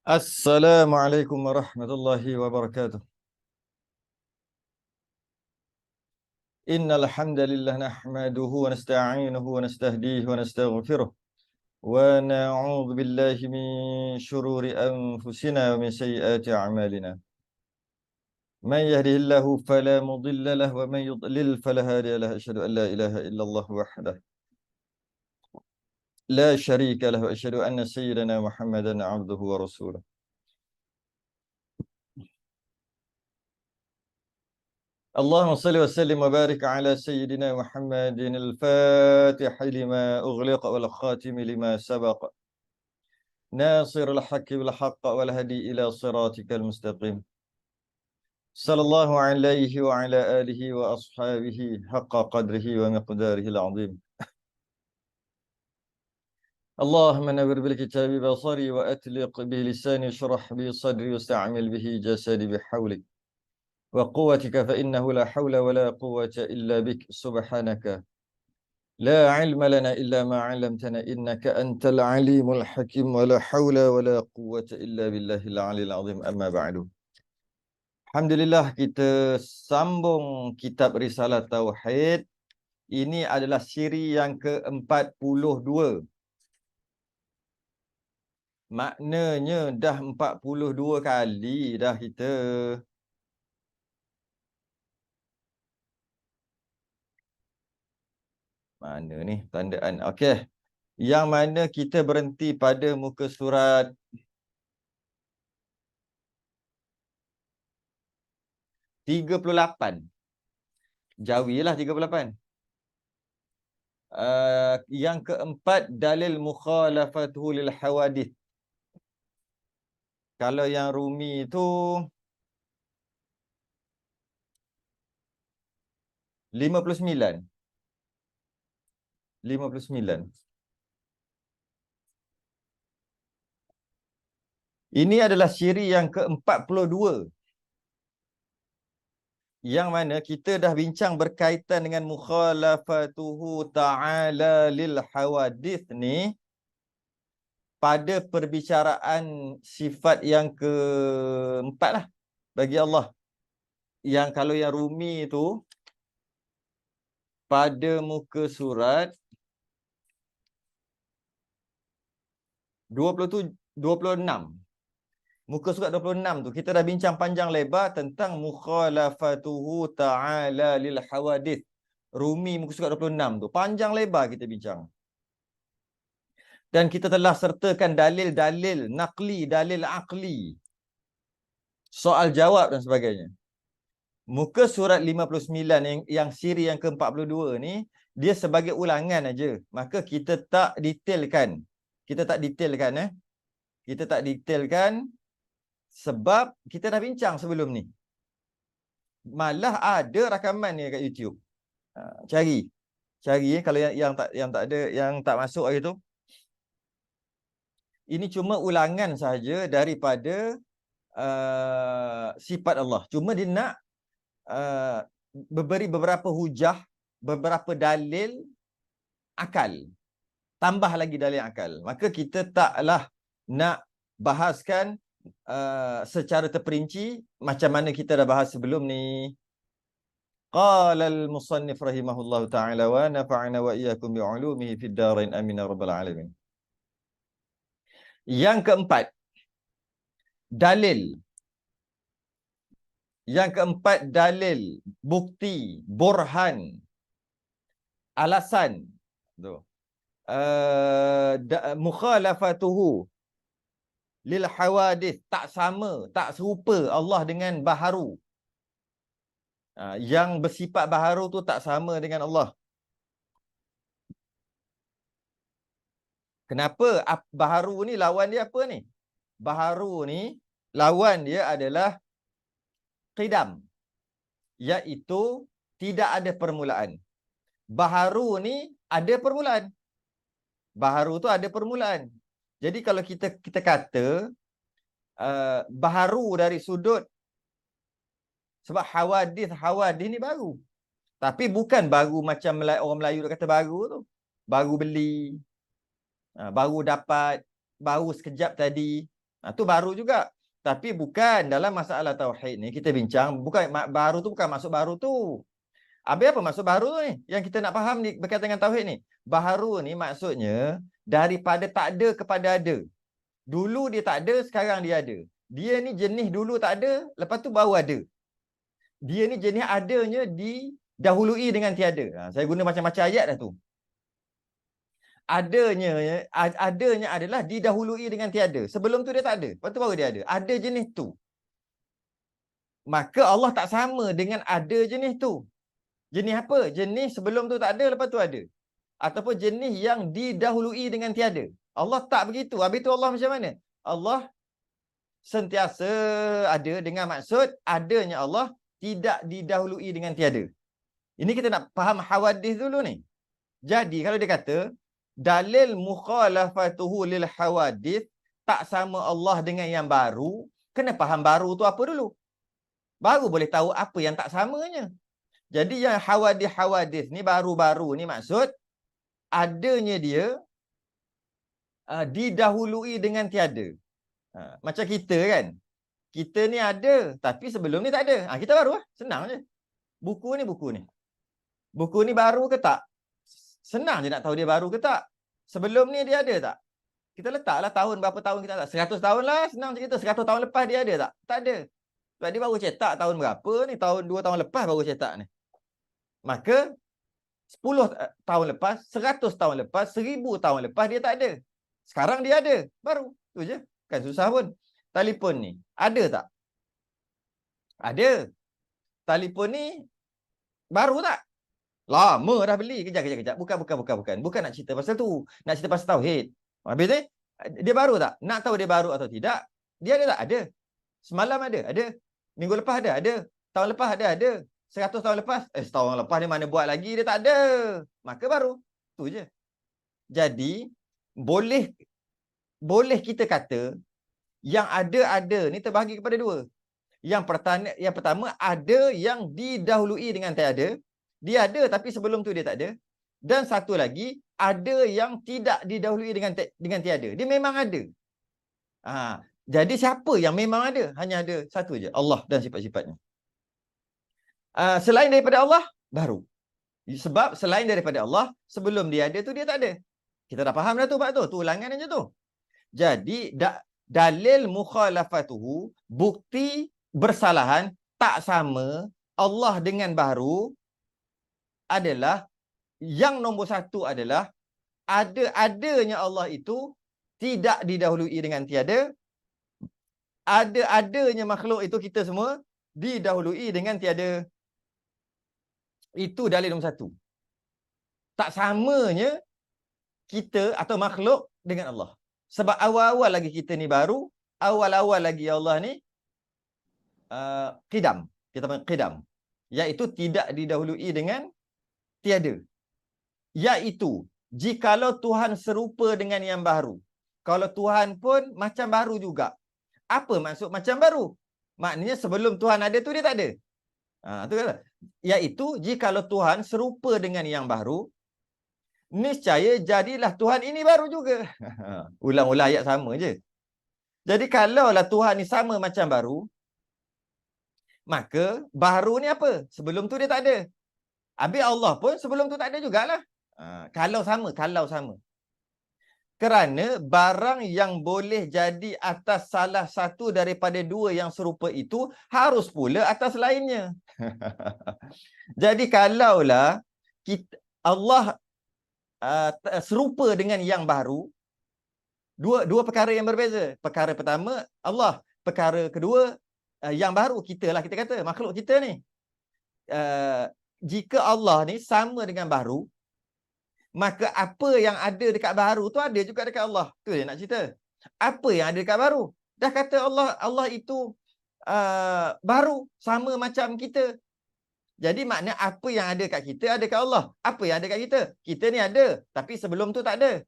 Assalamualaikum warahmatullahi wabarakatuh. Innal hamdalillah nahmaduhu wa nasta'inuhu wa nastahdihi wa nastaghfiruh wa na'udzu billahi min shururi anfusina wa min sayyiati a'malina. Man yahdihillahu fala mudilla lahu wa man yudlil fala hadiya lahu. Asyhadu an la ilaha illallah wahdahu la syarika lahu wa asyhadu anna sayyidana Muhammadan 'abduhu wa rasuluh. اللهم صل وسلم وبارك على سيدنا محمد الفاتح لما أغلق والخاتم لما سبق ناصر الحق بالحق والهدي إلى صراطك المستقيم صلى الله عليه وعلى آله وأصحابه حق قدره ومقداره العظيم. اللهم نور بالكتاب بصري وأتلق به لساني اشرح به صدري واستعمل به جسدي بحولك وقوتك فإنه لا حول ولا قوة إلا بك سبحانك لا علم لنا إلا ما علمتنا إنك أنت العليم الحكيم ولا حول ولا قوة إلا بالله العلي العظيم. أما بعد. Alhamdulillah, kita sambung kitab Risalah Tauhid. Ini adalah siri yang ke-42. Maknanya dah 42 kali dah kita. Mana ni tandaan? Okey. Yang mana kita berhenti pada muka surat 38. Jawilah 38. Yang keempat, dalil mukhalafatuhu lil hawadith. Kalau yang Rumi tu 59. 59. Ini adalah siri yang ke-42. Yang mana kita dah bincang berkaitan dengan mukhalafatuhu ta'ala lil hawadith ni pada perbicaraan sifat yang keempat lah bagi Allah. Yang kalau yang Rumi tu pada muka surat 26. Muka surat 26 tu kita dah bincang panjang lebar tentang mukhalafatuhu ta'ala lil hawadith. Rumi muka surat 26 tu panjang lebar kita bincang. Dan kita telah sertakan dalil-dalil naqli, dalil aqli, soal jawab dan sebagainya. Muka surat 59 yang siri yang ke-42 ni dia sebagai ulangan aja. Maka kita tak detailkan. Kita tak detailkan sebab kita dah bincang sebelum ni. Malah ada rakaman ni kat YouTube. Cari kalau yang tak ada, yang tak masuk hari tu. Ini cuma ulangan saja daripada sifat Allah. Cuma dia nak beri beberapa hujah, beberapa dalil akal. Tambah lagi dalil akal. Maka kita taklah nak bahaskan secara terperinci macam mana kita dah bahas sebelum ni. Qala al-musannif rahimahullahu ta'ala wa nafa'ana wa iyyakum bi'ulumihi fid darain amin ya rabbal alamin. Yang keempat, dalil. Yang keempat, dalil, bukti, burhan, alasan. Tu. Mukhalafatuhu lil hawadith, tak sama, tak serupa Allah dengan baharu. Yang bersifat baharu tu tak sama dengan Allah. Kenapa? Baharu ni lawan dia apa ni? Baharu ni lawan dia adalah qidam, iaitu tidak ada permulaan. Baharu ni ada permulaan. Baharu tu ada permulaan. Jadi kalau kita kata baharu dari sudut, sebab hawadith ni baru. Tapi bukan baru macam orang Melayu dia kata baru tu. Baru beli, baru dapat, baru sekejap tadi. Itu baru juga. Tapi bukan dalam masalah tauhid ni kita bincang, bukan baru tu bukan maksud baru tu. Habis apa maksud baru ni? Yang kita nak faham ni berkaitan dengan tauhid ni. Baru ni maksudnya daripada tak ada kepada ada. Dulu dia tak ada, sekarang dia ada. Dia ni jenis dulu tak ada, lepas tu baru ada. Dia ni jenis adanya didahului dengan tiada. Saya guna macam-macam ayat dah tu. Adanya adalah didahului dengan tiada. Sebelum tu dia tak ada. Lepas tu baru dia ada. Ada jenis tu. Maka Allah tak sama dengan ada jenis tu. Jenis apa? Jenis sebelum tu tak ada, lepas tu ada. Ataupun jenis yang didahului dengan tiada. Allah tak begitu. Habis tu Allah macam mana? Allah sentiasa ada dengan maksud adanya Allah tidak didahului dengan tiada. Ini kita nak faham hawadis dulu ni. Jadi kalau dia kata dalil mukhalafatuhu lil hawadis, tak sama Allah dengan yang baru, kena faham baru tu apa dulu. Baru boleh tahu apa yang tak samanya. Jadi yang hawadis ni baru-baru ni maksud adanya dia didahului dengan tiada. Macam kita kan. Kita ni ada tapi sebelum ni tak ada. Kita baru lah. Senang je. Buku ni. Buku ni baru ke tak? Senang je nak tahu dia baru ke tak. Sebelum ni dia ada tak? Kita letaklah tahun berapa tahun kita tak. 100 tahun lah senang cerita. 100 tahun lepas dia ada tak? Tak ada. Sebab dia baru cetak tahun berapa ni? Tahun 2 tahun lepas baru cetak ni. Maka 10 tahun lepas, 100 tahun lepas, 1000 tahun lepas dia tak ada. Sekarang dia ada. Baru. Tu je. Kan susah pun. Telefon ni. Ada tak? Ada. Telefon ni baru tak? Lama dah beli. Kejap. Bukan. Bukan nak cerita pasal tu. Nak cerita pasal tauhid. Habis ni, dia baru tak? Nak tahu dia baru atau tidak? Dia ada tak? Ada. Semalam ada? Ada. Minggu lepas ada? Ada. Tahun lepas ada? Ada. 100 tahun lepas? Setahun lepas dia mana buat lagi? Dia tak ada. Maka baru. Tu je. Jadi, boleh kita kata yang ada ni terbahagi kepada dua. Yang pertama ada yang didahului dengan tiada. Dia ada tapi sebelum tu dia tak ada. Dan satu lagi ada yang tidak didahului dengan tiada. Dia memang ada. Jadi siapa yang memang ada? Hanya ada satu je, Allah dan sifat-sifatnya. Selain daripada Allah baru. Sebab selain daripada Allah sebelum dia ada tu dia tak ada. Kita dah faham dah tu bab tu. Tu ulangan aja tu. Jadi dalil mukhalafatuhu, bukti bersalahan tak sama Allah dengan baru adalah yang nombor satu adalah adanya Allah itu tidak didahului dengan tiada. Adanya makhluk itu kita semua didahului dengan tiada. Itu dalil nombor satu. Tak samanya kita atau makhluk dengan Allah. Sebab awal-awal lagi kita ni baru, awal-awal lagi Allah ni qidam. Kita panggil qidam. Iaitu tidak didahului dengan tiada. Iaitu jikalau Tuhan serupa dengan yang baru. Kalau Tuhan pun macam baru juga. Apa maksud macam baru? Maknanya sebelum Tuhan ada tu dia tak ada. Tu kata. Iaitu jikalau Tuhan serupa dengan yang baru, niscaya jadilah Tuhan ini baru juga. Ulang-ulang ayat sama je. Jadi kalaulah Tuhan ni sama macam baru, maka baru ni apa? Sebelum tu dia tak ada. Habis Allah pun sebelum tu tak ada jugalah. Kalau sama. Kerana barang yang boleh jadi atas salah satu daripada dua yang serupa itu harus pula atas lainnya. Jadi kalaulah Allah serupa dengan yang baru, dua perkara yang berbeza. Perkara pertama Allah, perkara kedua yang baru kita lah, kita kata makhluk kita ni. Jika Allah ni sama dengan baru, maka apa yang ada dekat baru tu ada juga dekat Allah. Tu dia nak cerita. Apa yang ada dekat baru? Dah kata Allah itu baru, sama macam kita. Jadi makna apa yang ada kat kita ada kat Allah. Apa yang ada kat kita? Kita ni ada, tapi sebelum tu tak ada.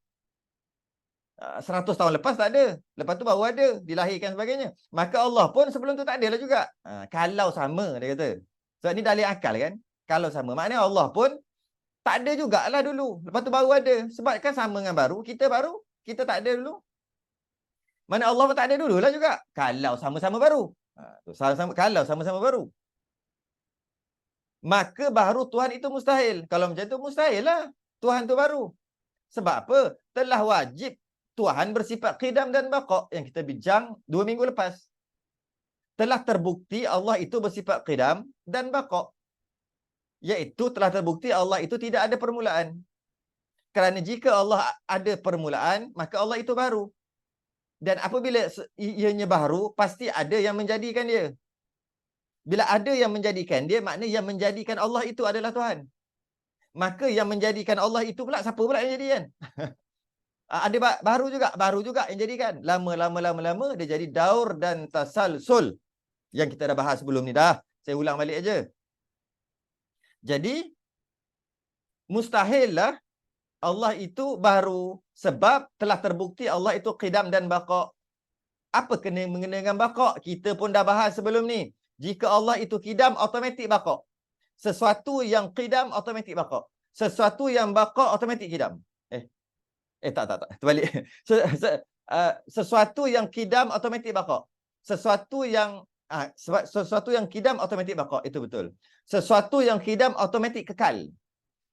100 tahun lepas tak ada. Lepas tu baru ada, dilahirkan sebagainya. Maka Allah pun sebelum tu tak ada lah juga. Kalau sama, dia kata. Sebab ni dalil akal kan? Kalau sama. Maknanya Allah pun tak ada jugalah dulu. Lepas tu baru ada. Sebab kan sama dengan baru. Kita tak ada dulu. Mana Allah pun tak ada dululah juga. Kalau sama-sama baru. Kalau sama-sama baru. Maka baru Tuhan itu mustahil. Kalau macam tu mustahil lah Tuhan tu baru. Sebab apa? Telah wajib Tuhan bersifat qidam dan baqa' yang kita bincang 2 minggu lepas. Telah terbukti Allah itu bersifat qidam dan baqa'. Iaitu telah terbukti Allah itu tidak ada permulaan. Kerana jika Allah ada permulaan, maka Allah itu baru. Dan apabila ianya baru, pasti ada yang menjadikan dia. Bila ada yang menjadikan dia, maknanya yang menjadikan Allah itu adalah Tuhan. Maka yang menjadikan Allah itu pula, siapa pula yang jadikan? Ada baru juga yang jadikan. Lama, dia jadi daur dan tasalsul. Yang kita dah bahas sebelum ni dah. Saya ulang balik aja. Jadi, mustahil lah Allah itu baru sebab telah terbukti Allah itu qidam dan baqa'. Apa kena mengenai dengan baqa'? Kita pun dah bahas sebelum ni. Jika Allah itu qidam, automatik baqa'. Sesuatu yang qidam, automatik baqa'. Sesuatu yang baqa', automatik qidam. Tak. Terbalik. Sesuatu yang qidam, automatik baqa'. Sesuatu yang qidam, automatik baqa'. Itu betul. Sesuatu yang qidam, automatik kekal.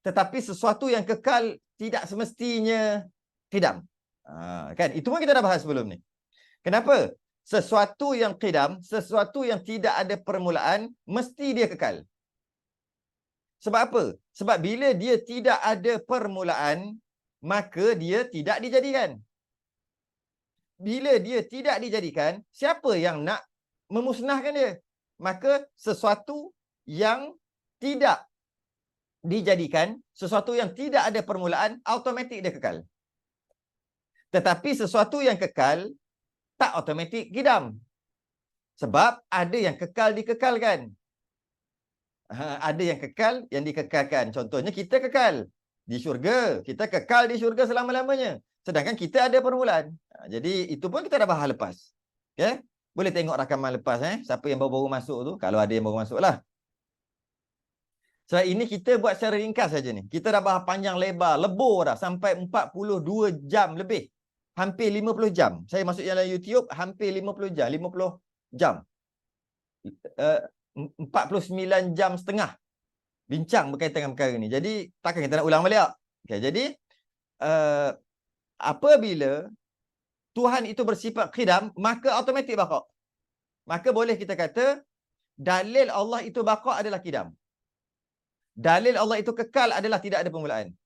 Tetapi sesuatu yang kekal tidak semestinya qidam. Kan? Itu pun kita dah bahas sebelum ni. Kenapa? Sesuatu yang qidam, sesuatu yang tidak ada permulaan, mesti dia kekal. Sebab apa? Sebab bila dia tidak ada permulaan, maka dia tidak dijadikan. Bila dia tidak dijadikan, siapa yang nak memusnahkan dia? Maka sesuatu yang tidak dijadikan, sesuatu yang tidak ada permulaan, automatik dia kekal. Tetapi sesuatu yang kekal, tak automatik qidam. Sebab ada yang kekal dikekalkan. Ada yang kekal yang dikekalkan. Contohnya kita kekal di syurga. Kita kekal di syurga selama-lamanya. Sedangkan kita ada permulaan. Jadi itu pun kita dah bahas lepas. Okay? Boleh tengok rakaman lepas. Siapa yang baru-baru masuk tu. Kalau ada yang baru masuk lah. Sebab ini kita buat secara ringkas saja ni. Kita dah bahas panjang lebar. Lebur dah. Sampai 42 jam lebih. Hampir 50 jam. Saya masuk dalam YouTube. Hampir 50 jam. 50 jam. 49 jam setengah bincang berkaitan dengan perkara ni. Jadi takkan kita nak ulang balik. Okay, jadi apabila Tuhan itu bersifat qidam, maka automatik baqa'. Maka boleh kita kata dalil Allah itu baqa' adalah qidam. Dalil Allah itu kekal adalah tidak ada permulaan.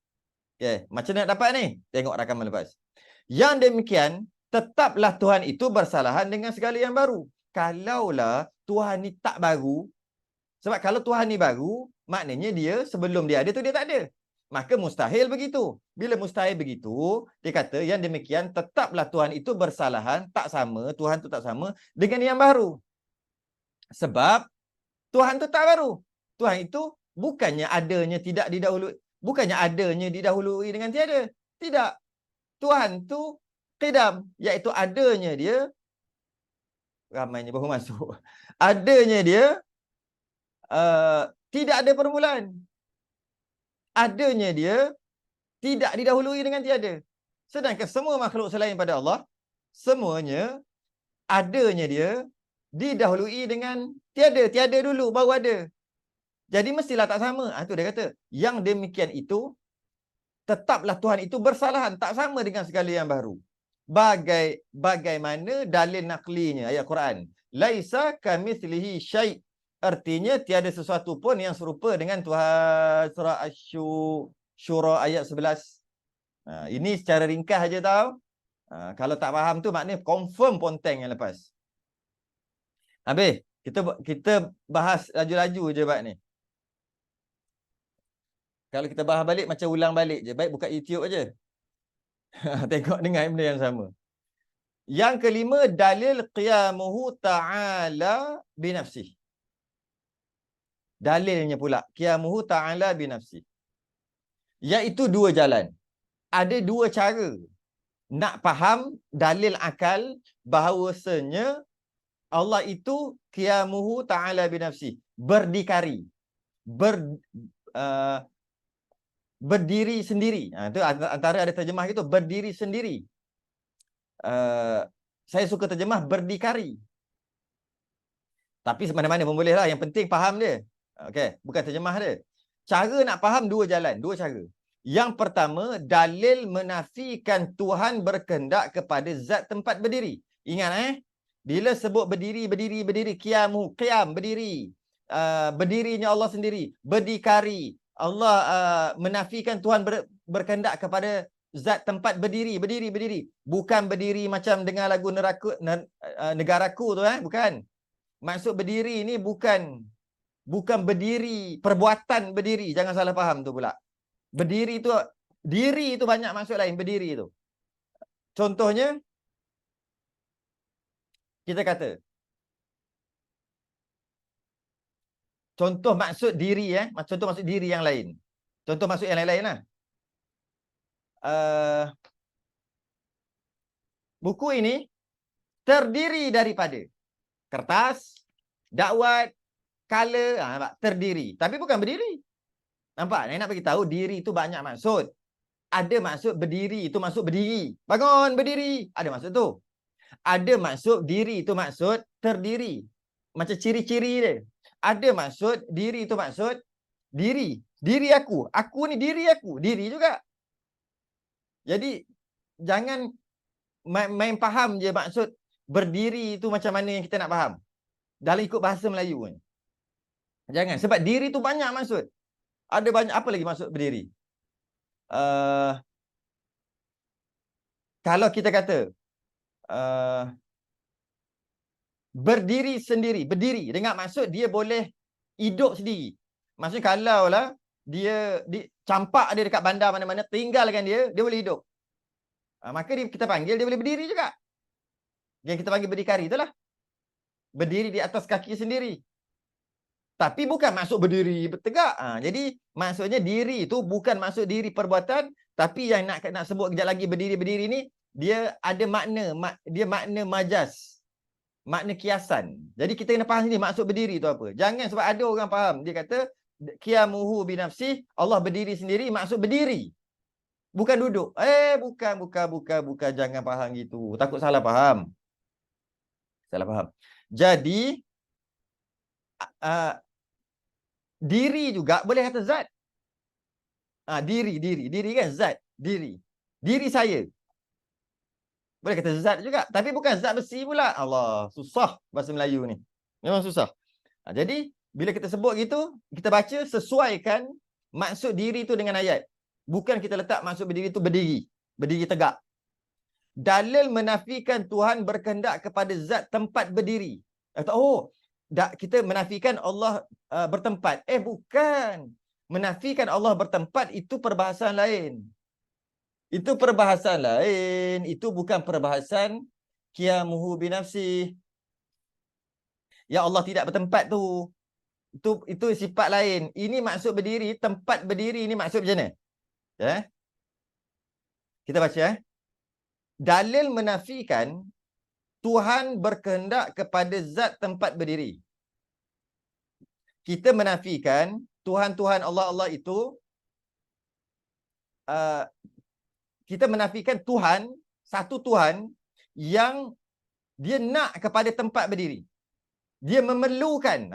Okay, macam mana nak dapat ni? Tengok rakaman lepas. Yang demikian, tetaplah Tuhan itu bersalahan dengan segala yang baru. Kalaulah Tuhan ni tak baru, sebab kalau Tuhan ni baru, maknanya dia sebelum dia ada tu dia tak ada. Maka mustahil begitu. Bila mustahil begitu, dia kata yang demikian tetaplah Tuhan itu bersalahan, tak sama, Tuhan tu tak sama dengan yang baru. Sebab Tuhan tu tak baru. Tuhan itu bukannya adanya tidak didahului, bukannya adanya didahului dengan tiada. Tidak. Tuhan tu qidam, iaitu adanya dia, ramainya baru masuk. Adanya dia tidak ada permulaan. Adanya dia tidak didahului dengan tiada. Sedangkan semua makhluk selain pada Allah, semuanya adanya dia didahului dengan tiada. Tiada dulu baru ada. Jadi mestilah tak sama. Itu dia kata. Yang demikian itu, tetaplah Tuhan itu bersalahan. Tak sama dengan segala yang baru. Bagaimana dalil naqlinya ayat Quran. Laisa kamitslihi syai'. Artinya tiada sesuatu pun yang serupa dengan Tuhan. Surah Asy-Syura ayat 11. Ini secara ringkas saja tahu. Kalau tak faham tu maknanya confirm ponteng yang lepas. Habis, kita bahas laju-laju je bab ni. Kalau kita bahas balik macam ulang balik je. Baik buka YouTube aja. Tengok dengar benda yang sama. Yang kelima, dalil qiyamuhu ta'ala binafsih. Dalilnya pula, qiyamuhu ta'ala binafsih. Iaitu dua jalan. Ada dua cara nak faham dalil akal bahawasanya Allah itu qiyamuhu ta'ala binafsih. Berdikari. Berdiri sendiri. Itu antara ada terjemah itu berdiri sendiri. Saya suka terjemah berdikari. Tapi mana-mana pun boleh lah. Yang penting faham dia. Okey, bukan terjemah dia. Cara nak faham dua jalan, dua cara. Yang pertama, dalil menafikan Tuhan berkehendak kepada zat tempat berdiri. Ingat bila sebut berdiri, qiyamu, qiyam, berdiri. Berdirinya Allah sendiri, berdikari. Allah menafikan Tuhan berkehendak kepada zat tempat berdiri. Bukan berdiri macam dengar lagu Negaraku tu bukan. Maksud berdiri ni bukan berdiri, perbuatan berdiri. Jangan salah faham tu pula. Berdiri tu, diri tu banyak maksud lain, berdiri tu. Contohnya, kita kata, contoh maksud diri contoh maksud diri yang lain. Contoh maksud yang lain-lain lah. Buku ini terdiri daripada kertas, dakwat, color, nampak? Terdiri. Tapi bukan berdiri. Nampak? Saya nak bagi tahu diri itu banyak maksud. Ada maksud berdiri, itu maksud berdiri. Bangun, berdiri. Ada maksud tu. Ada maksud diri, itu maksud terdiri. Macam ciri-ciri dia. Ada maksud diri, itu maksud diri. Diri aku. Aku ni diri aku. Diri juga. Jadi, jangan main faham je maksud berdiri itu macam mana yang kita nak faham. Dalam ikut bahasa Melayu ni. Jangan. Sebab diri tu banyak maksud. Ada banyak. Apa lagi maksud berdiri? Kalau kita kata berdiri sendiri. Berdiri. Dengan maksud dia boleh hidup sendiri. Maksudnya kalau lah dia campak dia dekat bandar mana-mana, tinggalkan dia boleh hidup. Maka kita panggil dia boleh berdiri juga. Yang kita panggil berdikari itulah. Berdiri di atas kaki sendiri. Tapi bukan maksud berdiri bertegak. Jadi maksudnya diri itu bukan maksud diri perbuatan, tapi yang nak sebut kejap lagi berdiri ni, dia ada makna, dia makna majaz. Makna kiasan. Jadi kita kena faham sini maksud berdiri tu apa. Jangan sebab ada orang faham, dia kata qiyamuhu binafsih, Allah berdiri sendiri, maksud berdiri. Bukan duduk. Bukan. Jangan faham gitu. Takut salah faham. Salah faham. Jadi diri juga boleh kata zat. Diri kan zat. Diri saya. Boleh kata zat juga. Tapi bukan zat besi pula. Allah, susah bahasa Melayu ni. Memang susah. Jadi, bila kita sebut gitu, kita baca sesuaikan maksud diri tu dengan ayat. Bukan kita letak maksud berdiri tu berdiri. Berdiri tegak. Dalil menafikan Tuhan berkehendak kepada zat tempat berdiri. Kita menafikan Allah bertempat. Bukan. Menafikan Allah bertempat itu perbahasan lain. Itu perbahasan lain. Itu bukan perbahasan qiyamuhu binafsih. Ya Allah tidak bertempat tu. Itu sifat lain. Ini maksud berdiri, tempat berdiri ini maksud macam mana? Kita baca. Dalil menafikan Tuhan berkehendak kepada zat tempat berdiri. Kita menafikan Tuhan Allah itu, kita menafikan Tuhan, satu Tuhan yang dia nak kepada tempat berdiri. Dia memerlukan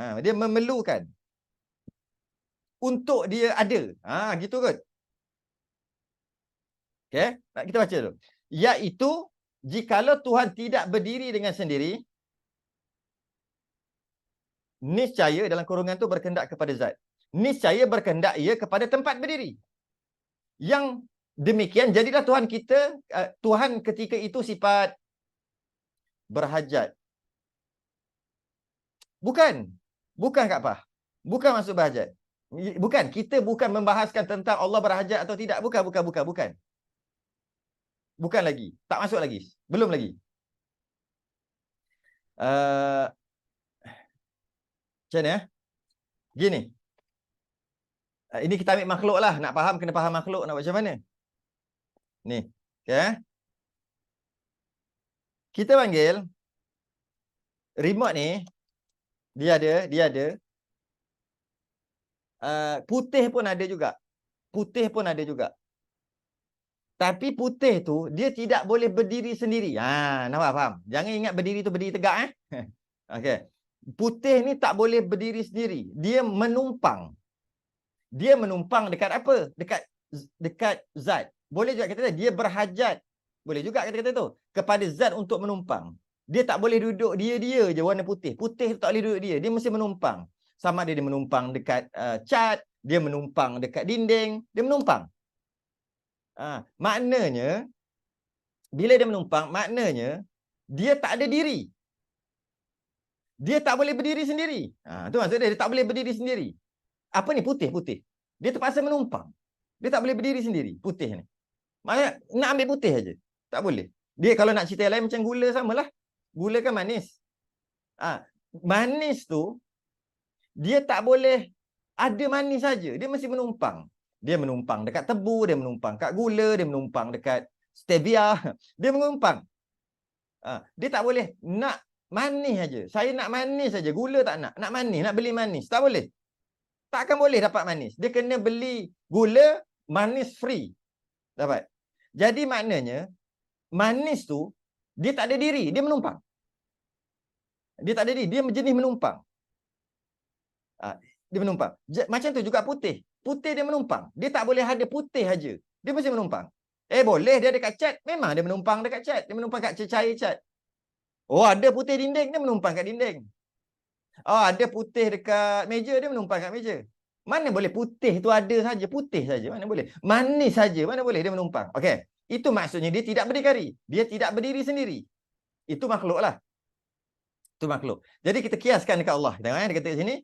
untuk dia ada. Gitu kot. Okey, kita baca dulu. Iaitu jikalau Tuhan tidak berdiri dengan sendiri, niscaya dalam kurungan tu berkehendak kepada zat. Niscaya berkehendak ia kepada tempat berdiri. Yang demikian jadilah Tuhan kita, Tuhan ketika itu sifat berhajat. Bukan Kak Fah. Bukan maksud berhajat. Bukan, kita bukan membahaskan tentang Allah berhajat atau tidak. Bukan. Bukan lagi. Tak masuk lagi. Belum lagi. Macam mana? Gini. Ini kita ambil makhluk lah. Nak faham, kena faham makhluk. Nak buat macam mana? Ni. Okay. Kita panggil remote ni. Dia ada. Putih pun ada juga. Tapi putih tu dia tidak boleh berdiri sendiri. Nampak faham? Jangan ingat berdiri tu berdiri tegak Okey. Putih ni tak boleh berdiri sendiri. Dia menumpang. Dia menumpang dekat apa? Dekat zat. Boleh juga kata dia berhajat. Boleh juga kata-kata tu. Kepada zat untuk menumpang. Dia tak boleh duduk dia je warna putih. Putih tu tak boleh duduk dia. Dia mesti menumpang. Sama ada dia menumpang dekat cat, dia menumpang dekat dinding, dia menumpang. Maknanya bila dia menumpang, maknanya dia tak ada diri. Dia tak boleh berdiri sendiri. Tu maksud dia tak boleh berdiri sendiri. Apa ni putih? Dia terpaksa menumpang. Dia tak boleh berdiri sendiri, putih ni. Maknanya nak ambil putih aja. Tak boleh. Dia kalau nak cerita lain macam gula samalah. Gula kan manis. Manis tu dia tak boleh ada manis saja. Dia mesti menumpang. Dia menumpang dekat tebu, dia menumpang kat gula, dia menumpang dekat stevia. Dia menumpang. Dia tak boleh nak manis saja. Saya nak manis saja. Gula tak nak. Nak manis, nak beli manis. Tak boleh. Takkan boleh dapat manis. Dia kena beli gula, manis free. Dapat. Jadi maknanya, manis tu, dia tak ada diri. Dia menumpang. Dia tak ada diri. Dia jenis menumpang. Dia menumpang. Macam tu juga putih. Putih dia menumpang. Dia tak boleh ada putih saja. Dia mesti menumpang. Boleh dia dekat cat. Memang dia menumpang dekat cat. Dia menumpang kat cair cat. Ada putih dinding. Dia menumpang kat dinding. Ada putih dekat meja. Dia menumpang kat meja. Mana boleh putih tu ada saja. Putih saja. Mana boleh. Manis saja. Mana boleh dia menumpang. Okey. Itu maksudnya dia tidak berdikari. Dia tidak berdiri sendiri. Itu makhluk lah. Itu makhluk. Jadi kita kiaskan dekat Allah. Tengok dia kata kat sini.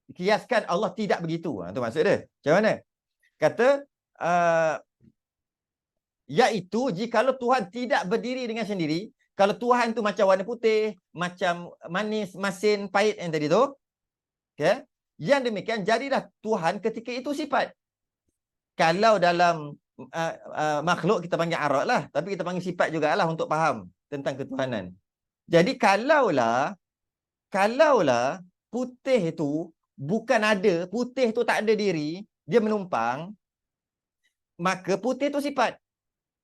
Kiaskan Allah tidak begitu. Itu maksud dia. Macam mana? Kata, iaitu jikalau Tuhan tidak berdiri dengan sendiri, kalau Tuhan tu macam warna putih, macam manis, masin, pahit yang tadi tu, okay? Yang demikian, jadilah Tuhan ketika itu sifat. Kalau dalam makhluk kita panggil arat lah, tapi kita panggil sifat jugalah untuk faham tentang ketuhanan. Jadi kalaulah putih itu bukan ada, putih tu tak ada diri, dia menumpang, maka putih tu sifat.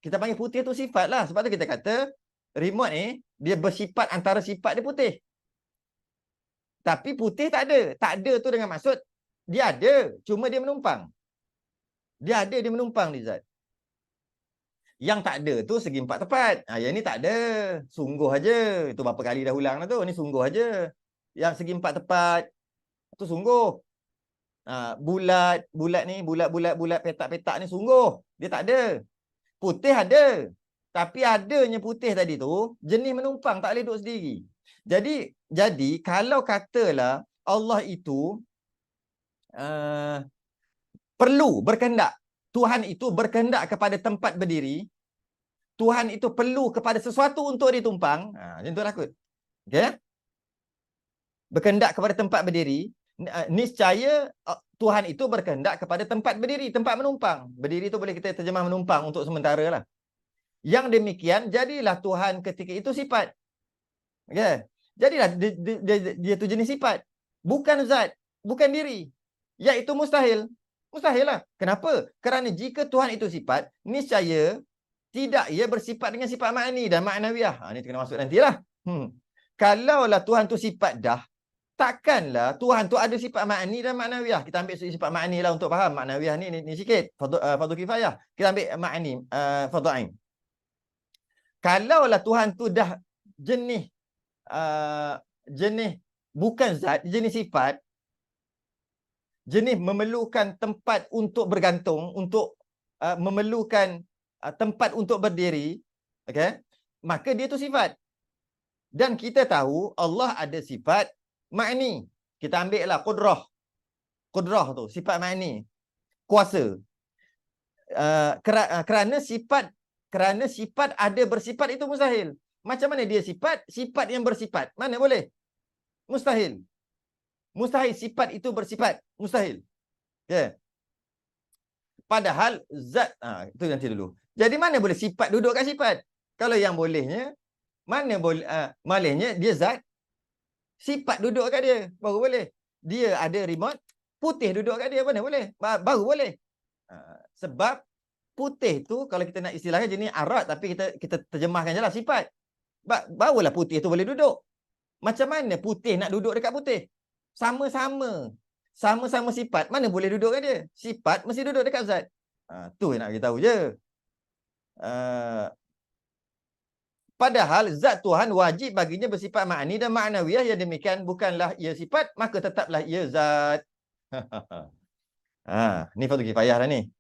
Kita panggil putih tu sifat lah. Sebab tu kita kata remote ni dia bersifat antara sifat dia putih. Tapi putih tak ada. Tak ada tu dengan maksud dia ada, cuma dia menumpang. Dia ada, dia menumpang di zat. Yang tak ada tu segi empat tepat. Yang ni tak ada. Sungguh aja. Itu berapa kali dah ulang dah tu. Ni sungguh aja. Yang segi empat tepat tu sungguh. Bulat ni, bulat petak-petak ni sungguh. Dia tak ada. Putih ada. Tapi adanya putih tadi tu jenis menumpang, tak boleh duduk sendiri. Jadi kalau katalah Allah itu perlu berkehendak. Tuhan itu berkehendak kepada tempat berdiri. Tuhan itu perlu kepada sesuatu untuk ditumpang. Macam tu lah kot. Okay? Berkehendak kepada tempat berdiri. Niscaya Tuhan itu berkehendak kepada tempat berdiri, tempat menumpang. Berdiri itu boleh kita terjemah menumpang untuk sementara lah. Yang demikian, jadilah Tuhan ketika itu sifat. Okay? Jadilah dia tu jenis sifat. Bukan zat, bukan diri. Iaitu mustahil. Mustahil lah. Kenapa? Kerana jika Tuhan itu sifat, niscaya tidak ia bersifat dengan sifat ma'ani dan ma'nawiyah. Ini kena masuk nantilah. Kalaulah Tuhan tu sifat dah, takkanlah Tuhan tu ada sifat ma'ani dan ma'nawiyah. Kita ambil sifat ma'ani lah untuk faham. Ma'nawiyah ni sikit. Fardu kifayah. Kita ambil ma'ani, fardu ain. Kalaulah Tuhan tu dah jenis bukan zat, jenis sifat, jenis memerlukan tempat untuk bergantung, untuk memerlukan tempat untuk berdiri, okay? Maka dia tu sifat. Dan kita tahu Allah ada sifat ma'ni. Kita ambil lah qudrah. Qudrah tu, sifat ma'ni. Kuasa. Kerana sifat ada bersifat itu mustahil. Macam mana dia sifat? Sifat yang bersifat. Mana boleh? Mustahil. Mustahil sifat itu bersifat. Mustahil. Okay. Padahal zat, itu nanti dulu. Jadi mana boleh sifat duduk kat sifat? Kalau yang bolehnya, mana boleh, malahnya dia zat, sifat duduk kat dia. Baru boleh. Dia ada remote, putih duduk kat dia. Mana boleh? Baru boleh. Sebab putih tu kalau kita nak istilahkan jenis arat, tapi kita terjemahkan je lah sifat. Barulah putih tu boleh duduk. Macam mana putih nak duduk dekat putih? Sama-sama. Sama-sama sifat. Mana boleh duduk kat dia? Sifat mesti duduk dekat zat. Tu yang nak kita tahu je. Padahal zat Tuhan wajib baginya bersifat ma'ani dan ma'nawiyah, yang demikian bukanlah ia sifat, maka tetaplah ia zat. Ni fardu kifayah dah ni.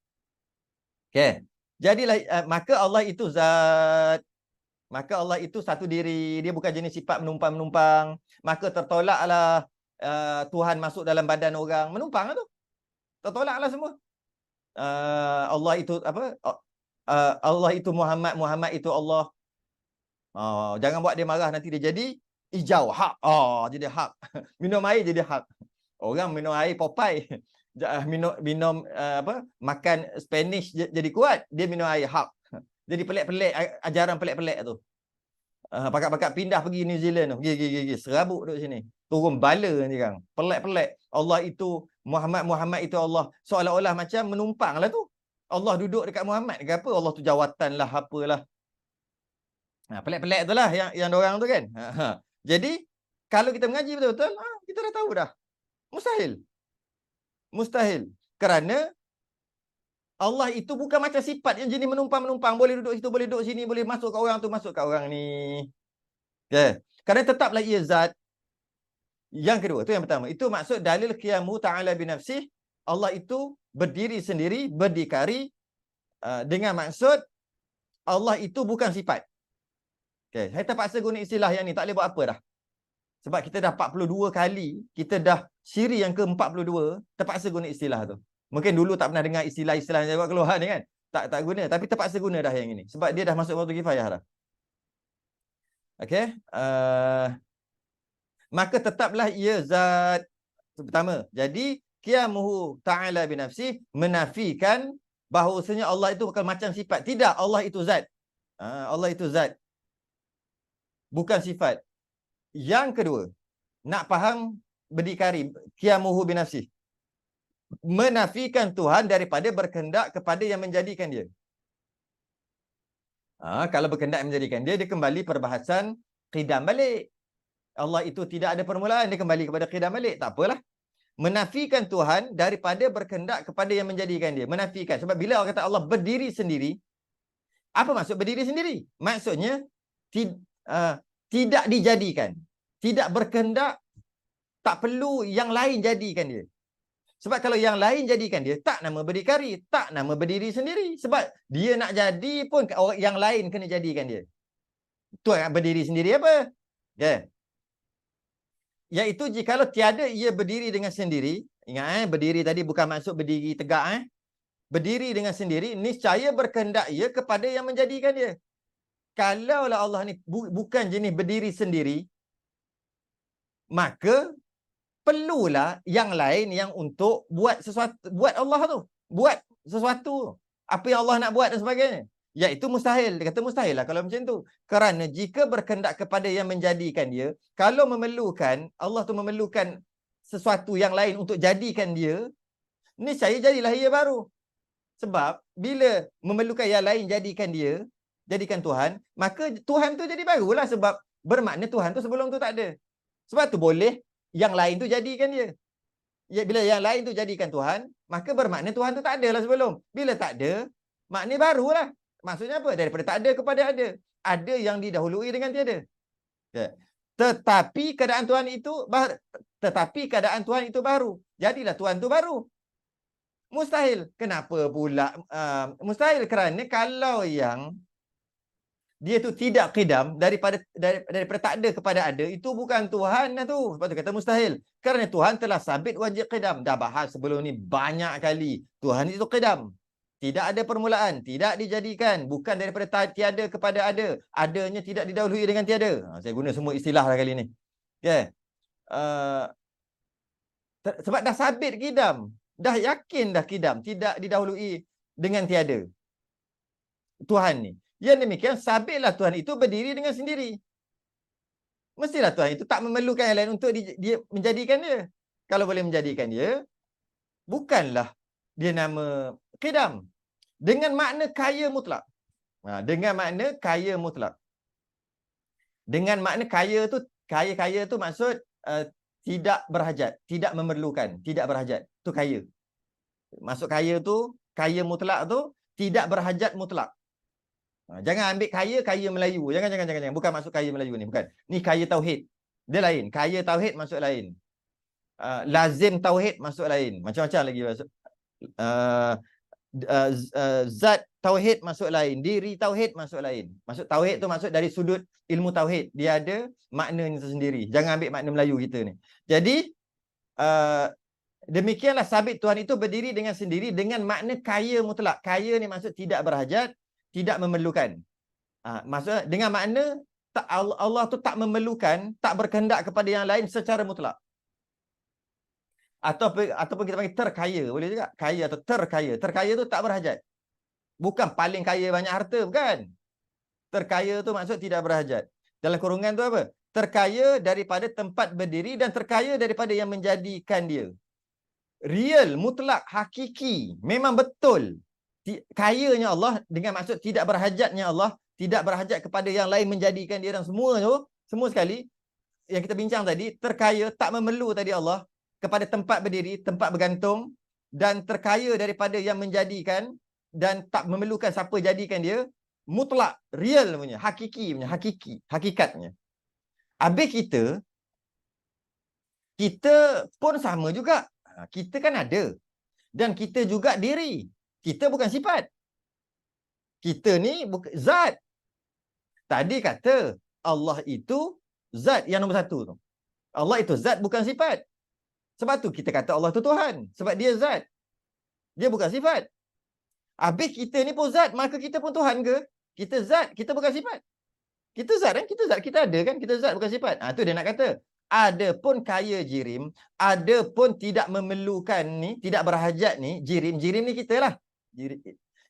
Okey. Jadilah maka Allah itu zat. Maka Allah itu satu diri, dia bukan jenis sifat menumpang-menumpang. Maka tertolaklah Tuhan masuk dalam badan orang, menumpang lah tu. Tertolaklah semua. Allah itu apa? Allah itu Muhammad, Muhammad itu Allah. Jangan buat dia marah, nanti dia jadi hijau, hak. Jadi hak. Minum air jadi hak. Orang minum air Popeye. Minum makan Spanish jadi kuat, dia minum air hak. Jadi pelik-pelik, ajaran pelik-pelik tu. Pakat-pakat pindah pergi New Zealand tu. Pergi. Serabut duduk sini. Turun bala ni kan. Pelik-pelik. Allah itu Muhammad itu Allah. Seolah-olah macam menumpang lah tu. Allah duduk dekat Muhammad ke apa? Allah tu jawatan lah, apalah. Pelik-pelik tu lah yang diorang tu kan. Jadi, kalau kita mengaji betul-betul, kita dah tahu dah. Mustahil. Mustahil. Kerana Allah itu bukan macam sifat yang jenis menumpang-menumpang. Boleh duduk situ, boleh duduk sini, boleh masuk kat orang tu, masuk kat orang ni. Okay. Kerana tetaplah ia zat. Yang kedua, tu yang pertama. Itu maksud dalil qiyamu ta'ala binafsih. Allah itu berdiri sendiri, berdikari. Dengan maksud Allah itu bukan sifat. Okay. Saya terpaksa guna istilah yang ni. Tak boleh buat apa dah. Sebab kita dah 42 kali. Kita dah siri yang ke-42. Terpaksa guna istilah tu. Mungkin dulu tak pernah dengar istilah-istilah yang buat keluar ni kan. Tak guna. Tapi terpaksa guna dah yang ini. Sebab dia dah masuk fardu kifayah dah. Okay. Maka tetaplah ia zat. Pertama. Jadi, qiyamuhu ta'ala binafsih menafikan bahawasanya Allah itu bukan macam sifat. Tidak. Allah itu zat. Allah itu zat. Bukan sifat. Yang kedua, nak faham berdikari, qiyamuhu binafsih. Menafikan Tuhan daripada berkehendak kepada yang menjadikan dia. Kalau berkehendak menjadikan dia, dia kembali perbahasan qidam balik. Allah itu tidak ada permulaan, dia kembali kepada qidam balik. Tak apalah. Menafikan Tuhan daripada berkehendak kepada yang menjadikan dia. Menafikan. Sebab bila orang kata Allah berdiri sendiri, apa maksud berdiri sendiri? Maksudnya, tidak dijadikan. Tidak berkehendak, tak perlu yang lain jadikan dia. Sebab kalau yang lain jadikan dia, tak nama berdikari, tak nama berdiri sendiri. Sebab dia nak jadi pun yang lain kena jadikan dia. Itu berdiri sendiri apa? Okay. Iaitu jikalau tiada ia berdiri dengan sendiri, ingat berdiri tadi bukan maksud berdiri tegak. Berdiri dengan sendiri, niscaya berkehendak ia kepada yang menjadikan dia. Kalaulah Allah ni bukan jenis berdiri sendiri, maka perlulah yang lain yang untuk buat sesuatu, buat Allah tu, buat sesuatu apa yang Allah nak buat dan sebagainya. Iaitu mustahil. Dia kata mustahil lah kalau macam tu. Kerana jika berkehendak kepada yang menjadikan dia, kalau memerlukan, Allah tu memerlukan sesuatu yang lain untuk jadikan dia, niscaya jadilah ia baru. Sebab bila memerlukan yang lain jadikan dia, jadikan Tuhan, maka Tuhan tu jadi barulah. Sebab bermakna Tuhan tu sebelum tu tak ada. Sebab tu boleh yang lain tu jadikan dia. Bila yang lain tu jadikan Tuhan, maka bermakna Tuhan tu tak ada lah sebelum. Bila tak ada, makna barulah. Maksudnya apa? Daripada tak ada kepada ada. Ada yang didahului dengan tiada. Tetapi keadaan Tuhan itu baru. Jadilah Tuhan tu baru. Mustahil. Kenapa pula? Mustahil kerana kalau yang dia tu tidak qidam daripada tak ada kepada ada, itu bukan Tuhan lah tu. Sebab tu kata mustahil. Kerana Tuhan telah sabit wajib qidam. Dah bahas sebelum ni banyak kali. Tuhan itu qidam. Tidak ada permulaan, tidak dijadikan, bukan daripada tiada kepada ada. Adanya tidak didahului dengan tiada. Saya guna semua istilah lah kali ni. Okay. Sebab dah sabit qidam. Dah yakin dah qidam, tidak didahului dengan tiada. Tuhan ni. Yang demikian, sabitlah Tuhan itu berdiri dengan sendiri. Mestilah Tuhan itu tak memerlukan yang lain untuk dia menjadikan dia. Kalau boleh menjadikan dia, bukanlah dia nama qidam. Dengan makna kaya mutlak. Dengan makna kaya mutlak. Dengan makna kaya tu maksud tidak berhajat, tidak memerlukan, tidak berhajat. Tu kaya. Maksud kaya tu, kaya mutlak tu tidak berhajat mutlak. Jangan ambil kaya Melayu. Jangan. Bukan maksud kaya Melayu ni, bukan. Ni kaya tauhid. Dia lain. Kaya tauhid maksud lain. Lazim tauhid maksud lain. Macam-macam lagi maksud. Zat tauhid maksud lain, diri tauhid maksud lain. Maksud tauhid tu maksud dari sudut ilmu tauhid, dia ada maknanya tersendiri. Jangan ambil makna Melayu kita ni. Jadi demikianlah sabit Tuhan itu berdiri dengan sendiri dengan makna kaya mutlak. Kaya ni maksud tidak berhajat, tidak memerlukan. Maksud dengan makna Allah tu tak memerlukan, tak berkehendak kepada yang lain secara mutlak. Ataupun kita panggil terkaya, boleh juga. Kaya atau terkaya. Terkaya tu tak berhajat. Bukan paling kaya banyak harta, bukan. Terkaya tu maksud tidak berhajat. Dalam kurungan tu apa? Terkaya daripada tempat berdiri dan terkaya daripada yang menjadikan dia. Real, mutlak, hakiki. Memang betul. Kayanya Allah dengan maksud tidak berhajatnya Allah, tidak berhajat kepada yang lain menjadikan dia, dan semua tu, semua sekali yang kita bincang tadi, terkaya, tak memerlu tadi Allah kepada tempat berdiri, tempat bergantung, dan terkaya daripada yang menjadikan dan tak memerlukan siapa jadikan dia, mutlak, real punya, hakiki punya, hakikatnya. Habis kita pun sama juga. Kita kan ada. Dan kita juga diri. Kita bukan sifat. Kita ni zat. Tadi kata Allah itu zat yang nombor satu tu. Allah itu zat, bukan sifat. Sebab tu kita kata Allah tu Tuhan. Sebab dia zat. Dia bukan sifat. Habis kita ni pun zat, maka kita pun Tuhan ke? Kita zat, kita bukan sifat. Kita zat kan? Kita zat, kita ada kan? Kita zat bukan sifat. Tu dia nak kata. Ada pun kaya jirim, ada pun tidak memerlukan ni, tidak berhajat ni, jirim ni kita lah.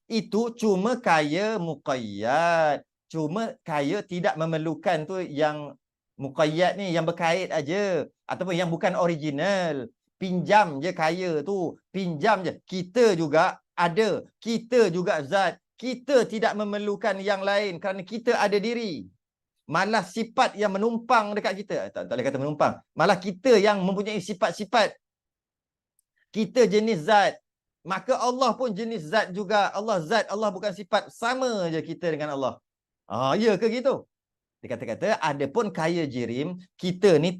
Itu cuma kaya muqayyad. Cuma kaya tidak memerlukan tu yang muqayyad ni, yang berkait aja. Ataupun yang bukan original. Pinjam je kaya tu. Pinjam je. Kita juga ada. Kita juga zat. Kita tidak memerlukan yang lain kerana kita ada diri. Malah sifat yang menumpang dekat kita. Tak boleh kata menumpang. Malah kita yang mempunyai sifat-sifat. Kita jenis zat. Maka Allah pun jenis zat juga. Allah zat, Allah bukan sifat. Sama je kita dengan Allah. Ya ke gitu? Dia kata-kata, ada pun kaya jirim, kita ni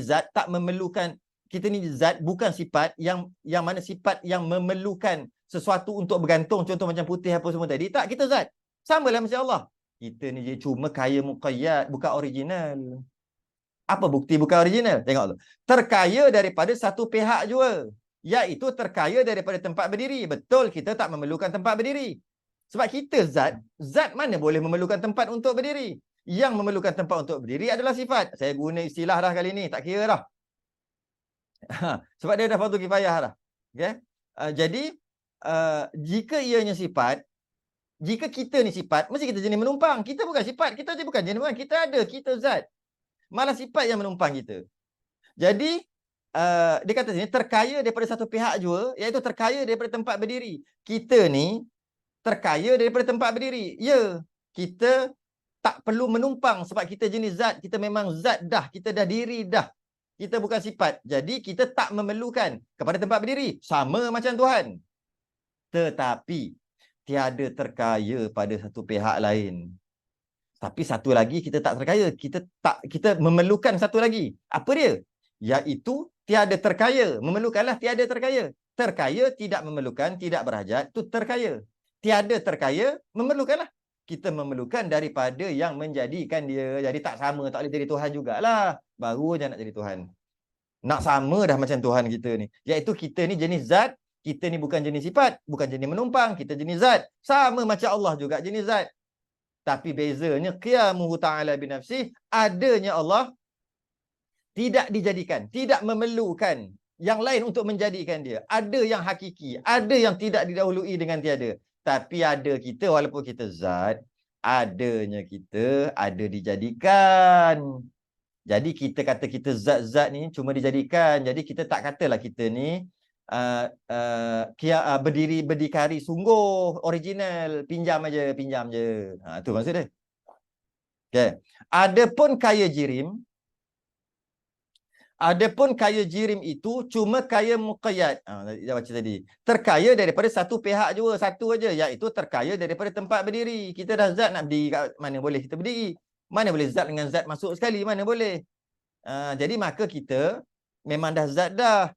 zat, tak memerlukan, kita ni zat bukan sifat yang mana sifat yang memerlukan sesuatu untuk bergantung, contoh macam putih apa semua tadi. Tak, kita zat. Samalah macam Allah. Kita ni je cuma kaya muqayyad, bukan original. Apa bukti bukan original? Tengok tu. Terkaya daripada satu pihak jua, iaitu terkaya daripada tempat berdiri. Betul, kita tak memerlukan tempat berdiri. Sebab kita zat, zat mana boleh memerlukan tempat untuk berdiri? Yang memerlukan tempat untuk berdiri adalah sifat. Saya guna istilah dah kali ni, tak kira dah. Sebab dia dah fardu kifayah dah. Okay? Jadi, jika ianya sifat, jika kita ni sifat, mesti kita jenis menumpang. Kita bukan sifat, kita je bukan jenis menumpang. Kita ada, kita zat. Malah sifat yang menumpang kita. Jadi, dia kata sini, terkaya daripada satu pihak jua, iaitu terkaya daripada tempat berdiri. Kita ni, terkaya daripada tempat berdiri. Ya, kita tak perlu menumpang sebab kita jenis zat. Kita memang zat dah. Kita dah diri dah. Kita bukan sifat. Jadi kita tak memerlukan kepada tempat berdiri. Sama macam Tuhan. Tetapi tiada terkaya pada satu pihak lain. Tapi satu lagi kita tak terkaya. Kita memerlukan satu lagi. Apa dia? Iaitu tiada terkaya. Memerlukanlah tiada terkaya. Terkaya tidak memerlukan, tidak berhajat. Itu terkaya. Tiada terkaya, memerlukanlah. Kita memerlukan daripada yang menjadikan dia. Jadi tak sama, tak boleh jadi Tuhan jugalah. Baru je nak jadi Tuhan. Nak sama dah macam Tuhan kita ni. Iaitu kita ni jenis zat, kita ni bukan jenis sifat, bukan jenis menumpang, kita jenis zat. Sama macam Allah juga jenis zat. Tapi bezanya qiyamuhu ta'ala binafsih, adanya Allah tidak dijadikan, tidak memerlukan yang lain untuk menjadikan dia. Ada yang hakiki, ada yang tidak didahului dengan tiada. Tapi ada kita, walaupun kita zat, adanya kita ada dijadikan. Jadi kita kata kita zat-zat ni cuma dijadikan. Jadi kita tak katalah kita ni berdikari sungguh original, pinjam je. Tu maksud dia. Okey. Adapun kaya jirim itu cuma kaya muqayyad. Dah baca tadi. Terkaya daripada satu pihak jua, satu aja, iaitu terkaya daripada tempat berdiri. Kita dah zat nak berdiri kat mana boleh kita berdiri. Mana boleh zat dengan zat masuk sekali, mana boleh. Jadi maka kita memang dah zat dah.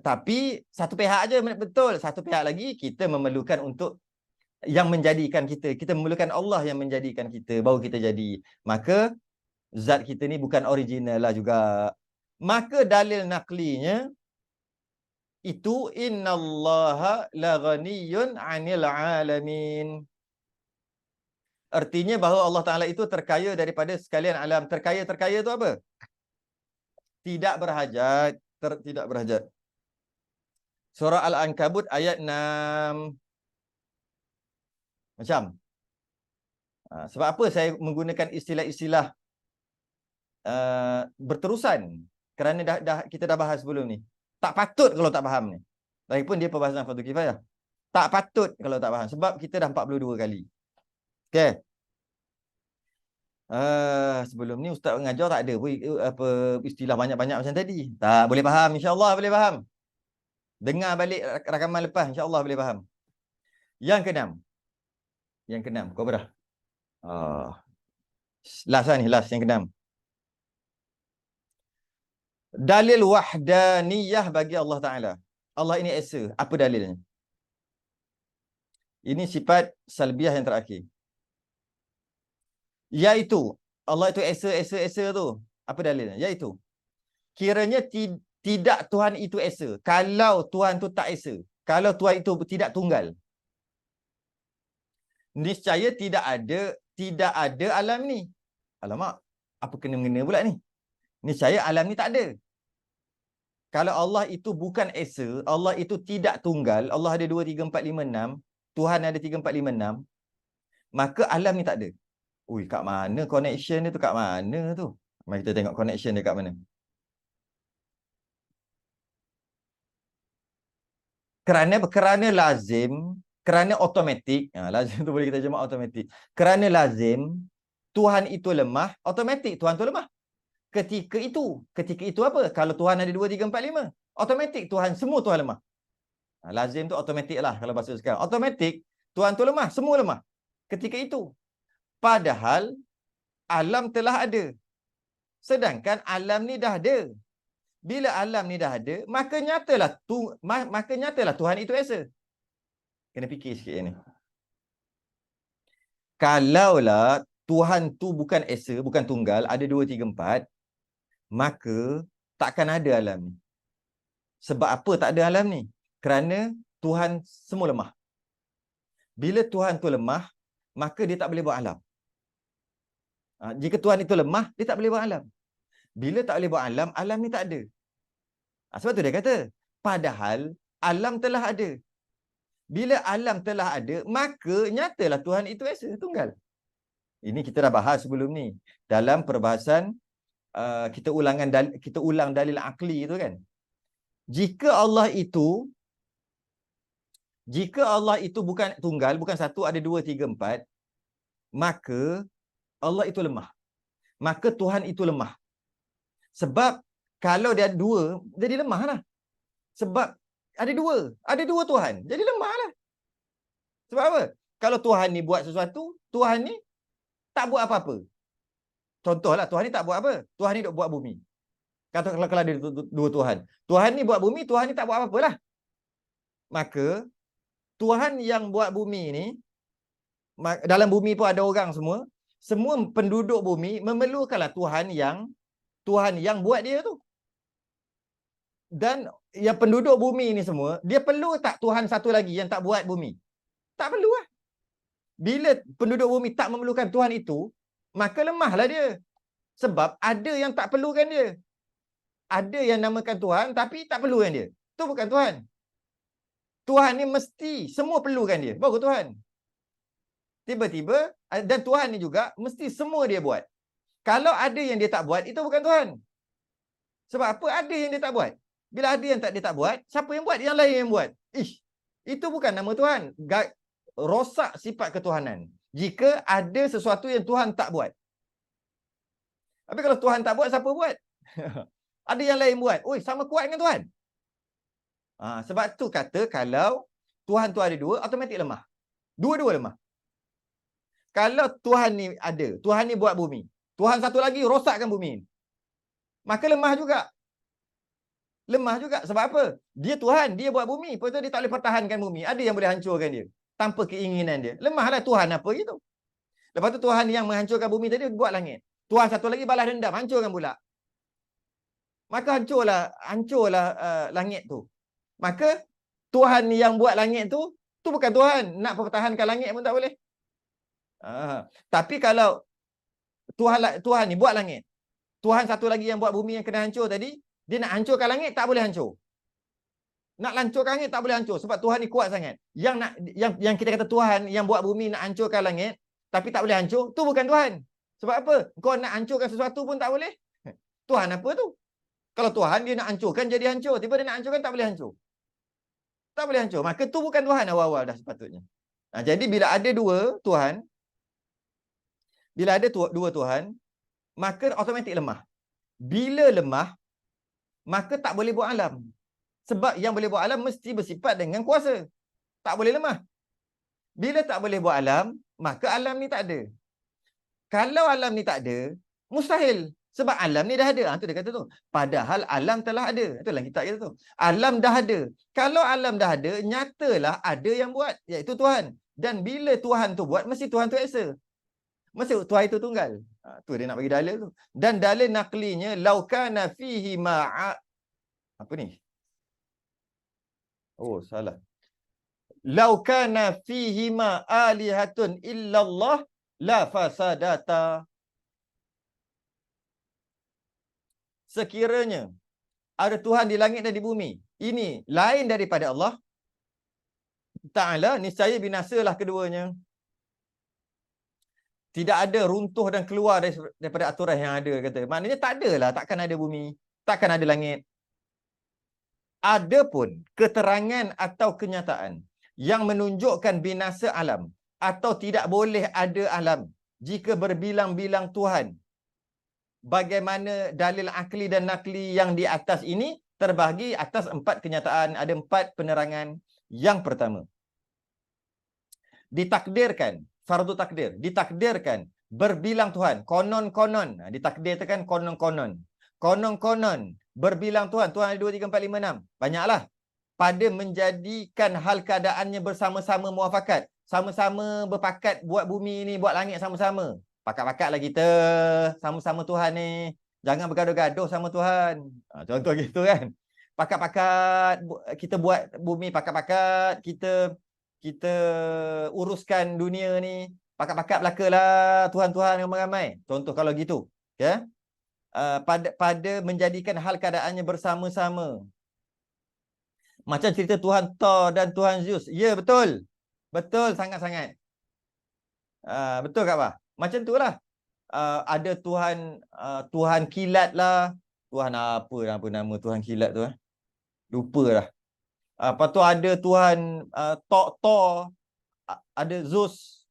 Tapi satu pihak aja betul. Satu pihak lagi kita memerlukan untuk yang menjadikan kita. Kita memerlukan Allah yang menjadikan kita, baru kita jadi. Maka zat kita ni bukan original lah juga. Maka dalil naqlinya itu innallaha la ghaniyun 'anil 'alamin. Artinya bahawa Allah Taala itu terkaya daripada sekalian alam. Terkaya tu apa? Tidak berhajat, tidak berhajat. Surah Al-Ankabut ayat 6. Macam sebab apa saya menggunakan istilah-istilah berterusan? Kerana kita dah bahas sebelum ni. Tak patut kalau tak faham ni. Lagipun dia perbahasan fardu kifayah. Tak patut kalau tak faham. Sebab kita dah 42 kali. Okey. Sebelum ni Ustaz mengajar tak ada apa istilah banyak-banyak macam tadi. Tak, boleh faham. InsyaAllah boleh faham. Dengar balik rakaman lepas. InsyaAllah boleh faham. Yang keenam. Kau berah? Last lah ni. Last yang keenam. Dalil wahdaniyah bagi Allah Ta'ala. Allah ini esa. Apa dalilnya? Ini sifat salbiah yang terakhir. Iaitu, Allah itu esa tu. Apa dalilnya? Iaitu, kiranya tidak Tuhan itu esa. Kalau Tuhan tu tak esa. Kalau Tuhan itu tidak tunggal. Niscaya tidak ada alam ni. Alamak, apa kena-mengena pula ni? Niscaya alam ni tak ada. Kalau Allah itu bukan esa, Allah itu tidak tunggal, Allah ada 2, 3, 4, 5, 6, Tuhan ada 3, 4, 5, 6, maka alam ni tak ada. Ui, kat mana connection dia tu? Kat mana tu? Mari kita tengok connection dia kat mana. Kerana lazim, kerana automatik, lazim tu boleh kita jemaah automatik. Kerana lazim, Tuhan itu lemah, automatik Tuhan tu lemah. Ketika itu apa? Kalau Tuhan ada 2, 3, 4, 5, automatik semua Tuhan lemah. Lazim tu automatik lah kalau bahasa sekarang. Automatik Tuhan tu lemah, semua lemah. Ketika itu. Padahal alam telah ada. Sedangkan alam ni dah ada. Bila alam ni dah ada, maka nyatalah Tuhan itu esa. Kena fikir sikit ni. Kalaulah Tuhan tu bukan esa, bukan tunggal, ada 2, 3, 4, maka takkan ada alam ni. Sebab apa tak ada alam ni? Kerana Tuhan semua lemah. Bila Tuhan tu lemah, maka dia tak boleh buat alam. Jika Tuhan itu lemah, dia tak boleh buat alam. Bila tak boleh buat alam, alam ni tak ada. Sebab tu dia kata, padahal alam telah ada. Bila alam telah ada, maka nyatalah Tuhan itu esa, tunggal. Ini kita dah bahas sebelum ni. Dalam perbahasan, kita ulang dalil akli itu kan. Jika Allah itu bukan tunggal, bukan satu, ada 2, 3, 4, maka Allah itu lemah. Maka Tuhan itu lemah. Sebab kalau dia ada 2, jadi lemah lah. Sebab ada 2 Tuhan, jadi lemah lah. Sebab apa? Kalau Tuhan ni buat sesuatu, Tuhan ni tak buat apa-apa. Contohlah, Tuhan ni tak buat apa? Tuhan ni duk buat bumi. Kalau ada 2 Tuhan. Tuhan ni buat bumi, Tuhan ni tak buat apa-apa lah. Maka, Tuhan yang buat bumi ni, dalam bumi pun ada orang semua, semua penduduk bumi memerlukanlah Tuhan yang buat dia tu. Dan yang penduduk bumi ni semua, dia perlu tak Tuhan satu lagi yang tak buat bumi? Tak perlu lah. Bila penduduk bumi tak memerlukan Tuhan itu, maka lemahlah dia. Sebab ada yang tak perlukan dia. Ada yang namakan Tuhan tapi tak perlukan dia. Itu bukan Tuhan. Tuhan ni mesti semua perlukan dia. Baru Tuhan. Tiba-tiba, dan Tuhan ni juga mesti semua dia buat. Kalau ada yang dia tak buat, itu bukan Tuhan. Sebab apa? Ada yang dia tak buat. Bila ada yang dia tak buat, siapa yang buat? Yang lain yang buat. Itu bukan nama Tuhan. Rosak sifat ketuhanan. Jika ada sesuatu yang Tuhan tak buat. Tapi kalau Tuhan tak buat, siapa buat? Ada yang lain buat. Oi, sama kuat dengan Tuhan. Sebab tu kata kalau Tuhan tu ada dua, automatik lemah. Dua-dua lemah. Kalau Tuhan ni ada, Tuhan ni buat bumi. Tuhan satu lagi rosakkan bumi. Maka lemah juga. Lemah juga. Sebab apa? Dia Tuhan, dia buat bumi. Lepas tu dia tak boleh pertahankan bumi. Ada yang boleh hancurkan dia. Tanpa keinginan dia. Lemahlah Tuhan apa gitu. Lepas tu Tuhan yang menghancurkan bumi tadi buat langit. Tuhan satu lagi balas dendam, hancurkan pula. Maka hancurlah langit tu. Maka Tuhan yang buat langit tu bukan Tuhan. Nak pertahankan langit pun tak boleh. Tapi kalau Tuhan ni buat langit. Tuhan satu lagi yang buat bumi yang kena hancur tadi, dia nak hancurkan langit tak boleh hancur. Nak hancurkan langit tak boleh hancur sebab Tuhan ni kuat sangat. Yang kita kata Tuhan yang buat bumi nak hancurkan langit tapi tak boleh hancur, tu bukan Tuhan. Sebab apa? Kau nak hancurkan sesuatu pun tak boleh. Tuhan apa tu? Kalau Tuhan dia nak hancurkan jadi hancur, tiba dia nak hancurkan tak boleh hancur. Tak boleh hancur. Maka tu bukan Tuhan awal-awal dah sepatutnya. Jadi bila ada dua Tuhan, dua Tuhan, maka automatik lemah. Bila lemah, maka tak boleh buat alam. Sebab yang boleh buat alam mesti bersifat dengan kuasa. Tak boleh lemah. Bila tak boleh buat alam, maka alam ni tak ada. Kalau alam ni tak ada, mustahil. Sebab alam ni dah ada. Itu dia kata tu. Padahal alam telah ada. Itulah kita kata tu. Alam dah ada. Kalau alam dah ada, nyatalah ada yang buat. Iaitu Tuhan. Dan bila Tuhan tu buat, mesti Tuhan tu esa. Mesti Tuhan itu tunggal. Tu dia nak bagi dalil tu. Dan dalil naklinya, laukana fihi ma'a... Apa ni? Oh, salah. Laukana fihi ma'alihatun illallah la fasadata. Sekiranya ada Tuhan di langit dan di bumi, ini lain daripada Allah Ta'ala, niscaya binasalah keduanya. Tidak ada runtuh dan keluar daripada aturan yang ada, kata. Maknanya tak adalah, takkan ada bumi, takkan ada langit. Adapun keterangan atau kenyataan yang menunjukkan binasa alam atau tidak boleh ada alam jika berbilang-bilang Tuhan, bagaimana dalil akli dan nakli yang di atas ini terbahagi atas 4 kenyataan. Ada 4 penerangan. Yang pertama, ditakdirkan, fardu takdir, ditakdirkan berbilang Tuhan, konon-konon, ditakdirkan konon-konon, konon-konon berbilang Tuhan, Tuhan ada 2, 3, 4, 5, 6, banyaklah, pada menjadikan hal keadaannya bersama-sama muafakat, sama-sama berpakat buat bumi ni, buat langit sama-sama. Pakat-pakatlah kita sama-sama Tuhan ni. Jangan bergaduh-gaduh sama Tuhan. Contoh gitu kan. Pakat-pakat kita buat bumi, pakat-pakat kita uruskan dunia ni. Pakat-pakat belakalah Tuhan-Tuhan yang ramai. Contoh kalau gitu. Ya. Pada menjadikan hal keadaannya bersama-sama. Macam cerita Tuhan Thor dan Tuhan Zeus. Ya, betul. Betul sangat-sangat. Betul tak, Pak? Macam tu lah. Ada Tuhan kilat lah. Tuhan apa nama Tuhan kilat tu? Lupa lah. Lepas tu ada Tuhan Thor. Ada Zeus.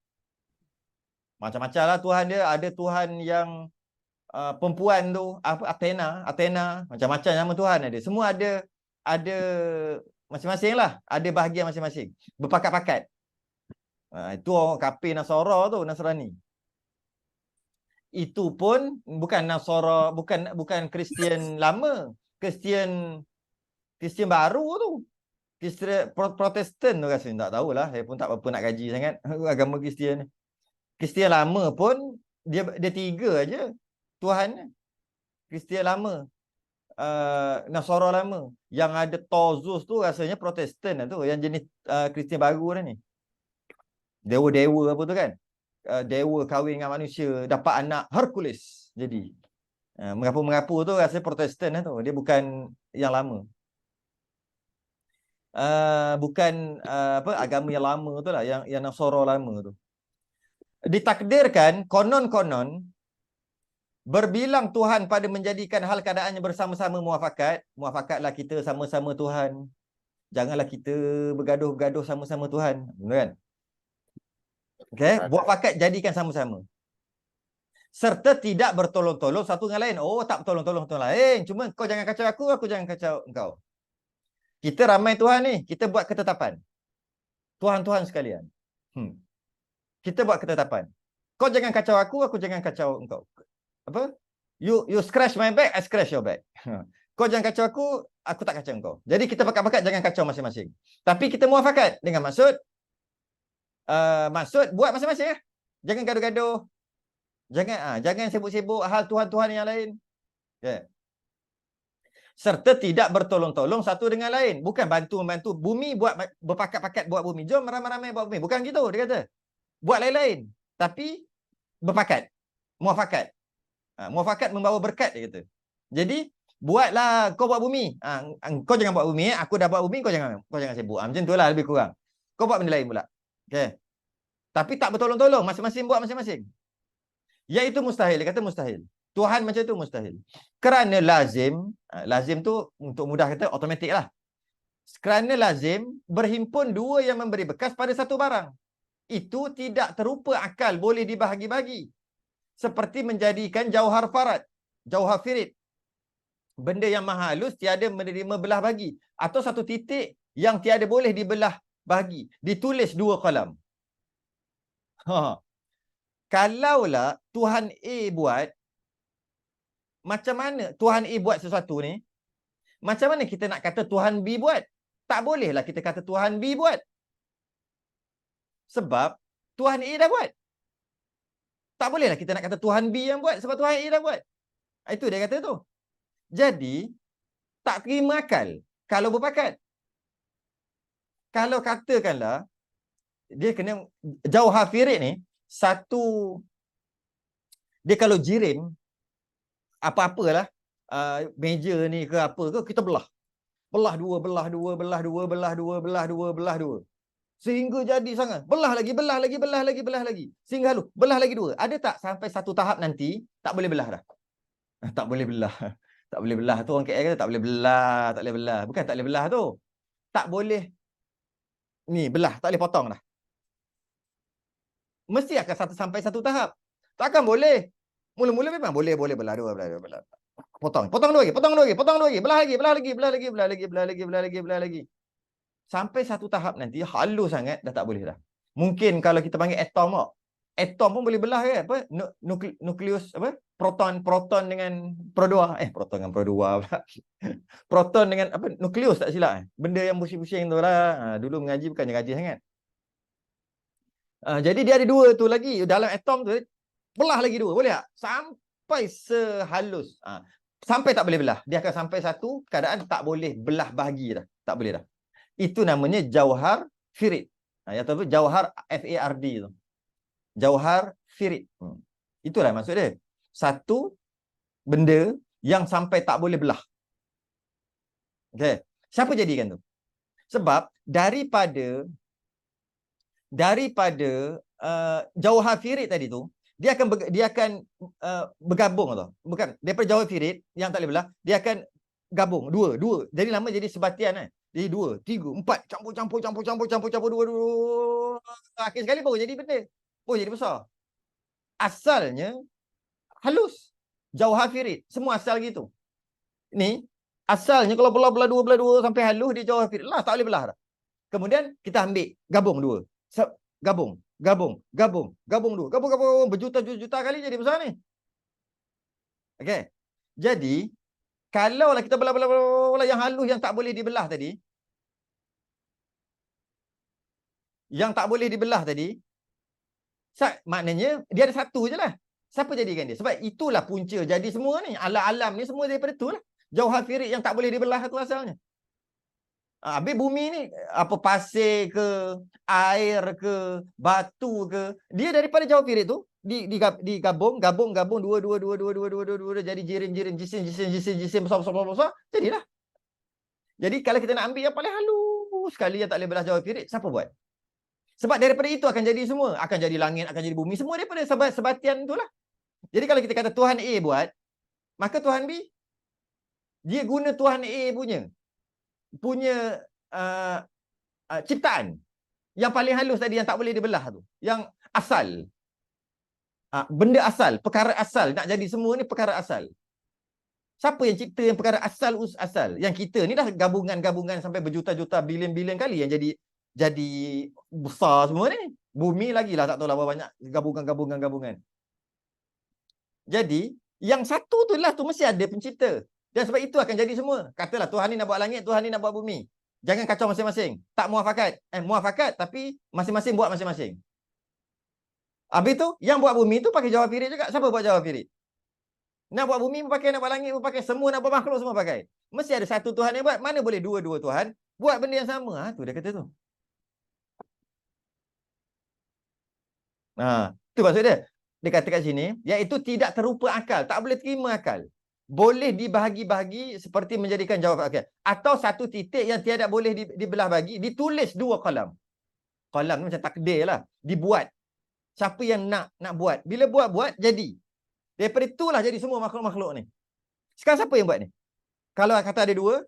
Macam-macam lah Tuhan dia. Ada Tuhan yang perempuan tu. Athena. Macam-macam nama Tuhan ada. Semua ada masing-masing lah. Ada bahagian masing-masing. Berpakat-pakat. Itu orang kafir Nasara tu, Nasrani. Itu pun bukan Nasara, bukan Kristian lama, Kristian baru tu. Kristian Protestan tu rasanya, tak tahulah, saya pun tak apa nak gaji sangat agama Kristian. Kristian lama pun dia 3 aja Tuhan. Kristian lama, Nasara lama. Yang ada Tozus tu rasanya Protestan lah tu, yang jenis Kristian baru dah ni. Dewa-dewa apa tu kan? Dewa kahwin dengan manusia, dapat anak Hercules. Jadi mengapu-mengapu tu rasa Protestan lah tu. Dia bukan yang lama. Bukan agama yang lama tu lah, yang Nasara lama tu. Ditakdirkan konon-konon Berbilang Tuhan pada menjadikan hal keadaannya bersama-sama muafakat. Muafakatlah kita sama-sama Tuhan. Janganlah kita bergaduh-gaduh sama-sama Tuhan. Benar kan? Okey, muafakat jadikan sama-sama. Serta tidak bertolong-tolong satu dengan lain. Oh, tak bertolong-tolong satu lain. Cuma kau jangan kacau aku jangan kacau engkau. Kita ramai Tuhan ni, kita buat ketetapan. Tuhan-Tuhan sekalian. Kita buat ketetapan. Kau jangan kacau aku jangan kacau engkau. Apa? You scratch my back, I scratch your back. Kau jangan kacau aku tak kacau engkau. Jadi kita pakat-pakat jangan kacau masing-masing. Tapi kita muafakat dengan maksud buat masing-masing. Jangan gaduh-gaduh. Jangan sibuk-sibuk hal Tuhan-Tuhan yang lain. Yeah. Serta tidak bertolong-tolong satu dengan lain. Bukan bantu-membantu. Bumi buat berpakat-pakat buat bumi. Jom ramai-ramai buat bumi. Bukan gitu dia kata. Buat lain-lain. Tapi berpakat. Muafakat. Muafakat membawa berkat dia kata. Jadi buatlah kau buat bumi. Kau jangan buat bumi. Aku dah buat bumi, kau jangan sibuk. Macam itulah lebih kurang. Kau buat benda lain pula. Okay. Tapi tak bertolong-tolong. Masing-masing buat masing-masing. Iaitu mustahil. Dia kata mustahil. Tuhan macam tu mustahil. Kerana lazim tu untuk mudah kata automatik lah. Kerana lazim berhimpun dua yang memberi bekas pada satu barang. Itu tidak terupa akal boleh dibahagi-bahagi. Seperti menjadikan jauhar farat, jauhar firit. Benda yang maha halus tiada menerima belah bagi. Atau satu titik yang tiada boleh dibelah bagi. Ditulis dua kolam. Kalaulah Tuhan A buat, macam mana Tuhan A buat sesuatu ni? Macam mana kita nak kata Tuhan B buat? Tak bolehlah kita kata Tuhan B buat. Sebab Tuhan A dah buat. Tak bolehlah kita nak kata Tuhan B yang buat sebab Tuhan A dah buat. Itu dia kata tu. Jadi, tak terima akal kalau berpakat. Kalau katakanlah, dia kena jauhar firit ni, satu, dia kalau jirim, apa-apalah, meja ni ke apa ke, kita belah. Belah dua. Sehingga jadi sangat. Belah lagi. Sehingga lalu, belah lagi dua. Ada tak sampai satu tahap nanti, tak boleh belah dah? Tak boleh belah. Tak boleh belah tu orang KL kata tak boleh belah. Bukan tak boleh belah tu. Tak boleh ni belah, tak boleh potong dah. Mesti akan sampai satu tahap. Takkan boleh. Mula-mula memang boleh belah dua. Potong dua lagi. Belah lagi. Sampai satu tahap nanti halus sangat dah tak boleh dah. Mungkin kalau kita panggil atom tak. Atom pun boleh belah kan? Apa? Nukleus apa? Proton dengan pro2. Proton dengan pro2 pula. Proton dengan apa? Nukleus tak silap. Benda yang pusing-pusing tu lah. Dulu mengaji bukannya rajin sangat. Jadi dia ada dua tu lagi. Dalam atom tu belah lagi dua. Boleh tak? Sampai sehalus. Sampai tak boleh belah. Dia akan sampai satu keadaan tak boleh belah bahagi dah. Tak boleh dah. Itu namanya jauhar firit. Yang tahu jauhar FARD tu. Jauhar firit. Itulah maksud dia. Satu benda yang sampai tak boleh belah. Okey. Siapa jadikan tu? Sebab daripada jauhar firit tadi tu, dia akan bergabung tau. Bukan daripada jauhar firit yang tak boleh belah, dia akan gabung dua. Jadi lama jadi sebatian Jadi 2, 3, 4 campur dua. Akhir sekali baru jadi benda. Baru jadi besar. Asalnya halus. Jauhar firit. Semua asal gitu. Ni asalnya kalau belah dua sampai halus dia jauhar firit. Lah tak boleh belah dah. Kemudian kita ambil gabung dua. Gabung dua. Gabung berjuta-juta kali jadi besar ni. Okey. Jadi kalau lah kita belah yang halus yang tak boleh dibelah tadi. Yang tak boleh dibelah tadi. Maknanya dia ada satu je lah. Siapa jadikan dia? Sebab itulah punca jadi semua ni. Alam ni semua daripada tu lah. Jauhar firit yang tak boleh dibelah tu asalnya. Habis bumi ni, apa pasir ke, air ke, batu ke. Dia daripada jauhar firit tu. Digabung dua jadi jirim jisim besar jadilah. Jadi kalau kita nak ambil yang paling halus sekali yang tak boleh belah jauhar firit, siapa buat? Sebab daripada itu akan jadi semua, akan jadi langit, akan jadi bumi, semua daripada sebatian itulah. Jadi kalau kita kata Tuhan A buat, maka Tuhan B, dia guna Tuhan A punya uh, ciptaan. Yang paling halus tadi, yang tak boleh dibelah tu. Yang asal. Benda asal, perkara asal. Nak jadi semua ni perkara asal. Siapa yang cipta yang perkara asal? Yang kita ni dah gabungan-gabungan sampai berjuta-juta, bilion-bilion kali yang jadi besar semua ni. Bumi lagi lah tak tahu lah berapa banyak gabungan-gabungan. Jadi, yang satu tu lah tu mesti ada pencipta. Dan sebab itu akan jadi semua. Katalah Tuhan ni nak buat langit, Tuhan ni nak buat bumi. Jangan kacau masing-masing. Tak muafakat. Muafakat tapi masing-masing buat masing-masing. Habis tu, yang buat bumi tu pakai jawab firik juga. Siapa buat jawab firik? Nak buat bumi pun pakai, nak buat langit pun pakai. Semua nak buat makhluk semua pakai. Mesti ada satu Tuhan yang buat. Mana boleh dua-dua Tuhan buat benda yang sama. Tu dia kata tu. Tu maksud dia. Dia kata kat sini, iaitu tidak terupa akal. Tak boleh terima akal. Boleh dibahagi-bahagi seperti menjadikan jawab akal. Atau satu titik yang tiada boleh dibelah bagi, ditulis dua kolam. Kolam ni macam takdir lah. Dibuat. Siapa yang nak buat. Bila buat, jadi. Daripada itulah jadi semua makhluk-makhluk ni. Sekarang siapa yang buat ni? Kalau kata ada dua,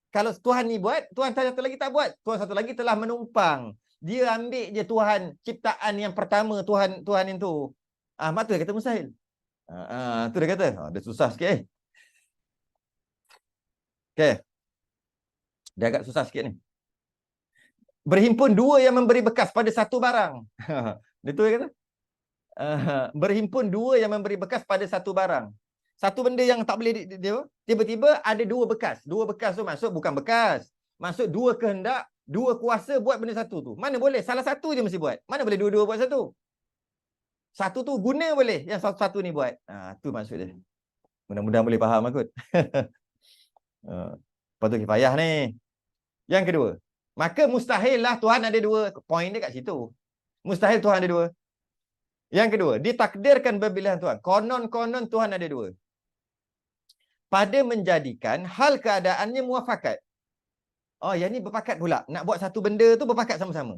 kalau Tuhan ni buat, Tuhan satu lagi tak buat. Tuhan satu lagi telah menumpang. Dia ambil je Tuhan ciptaan yang pertama, Tuhan itu. Mak tu dia kata mustahil. Tu dia kata. Dia susah sikit Okay. Dia agak susah sikit ni. Berhimpun dua yang memberi bekas pada satu barang. Itu dia kata. Berhimpun dua yang memberi bekas pada satu barang. Satu benda yang tak boleh tiba-tiba ada dua bekas. Dua bekas tu maksud bukan bekas. Maksud dua kehendak, dua kuasa buat benda satu tu. Mana boleh? Salah satu je mesti buat. Mana boleh dua-dua buat satu? Satu tu guna boleh, yang satu ni buat. Tu maksud dia. Mudah-mudahan boleh faham kot. Lepas tu kifayah ni. Yang kedua, maka mustahil lah Tuhan ada dua. Poin dia kat situ. Mustahil Tuhan ada dua. Yang kedua, ditakdirkan berbilihan Tuhan. Konon-konon Tuhan ada dua. Pada menjadikan hal keadaannya muafakat. Yang ni berpakat pula. Nak buat satu benda tu berpakat sama-sama.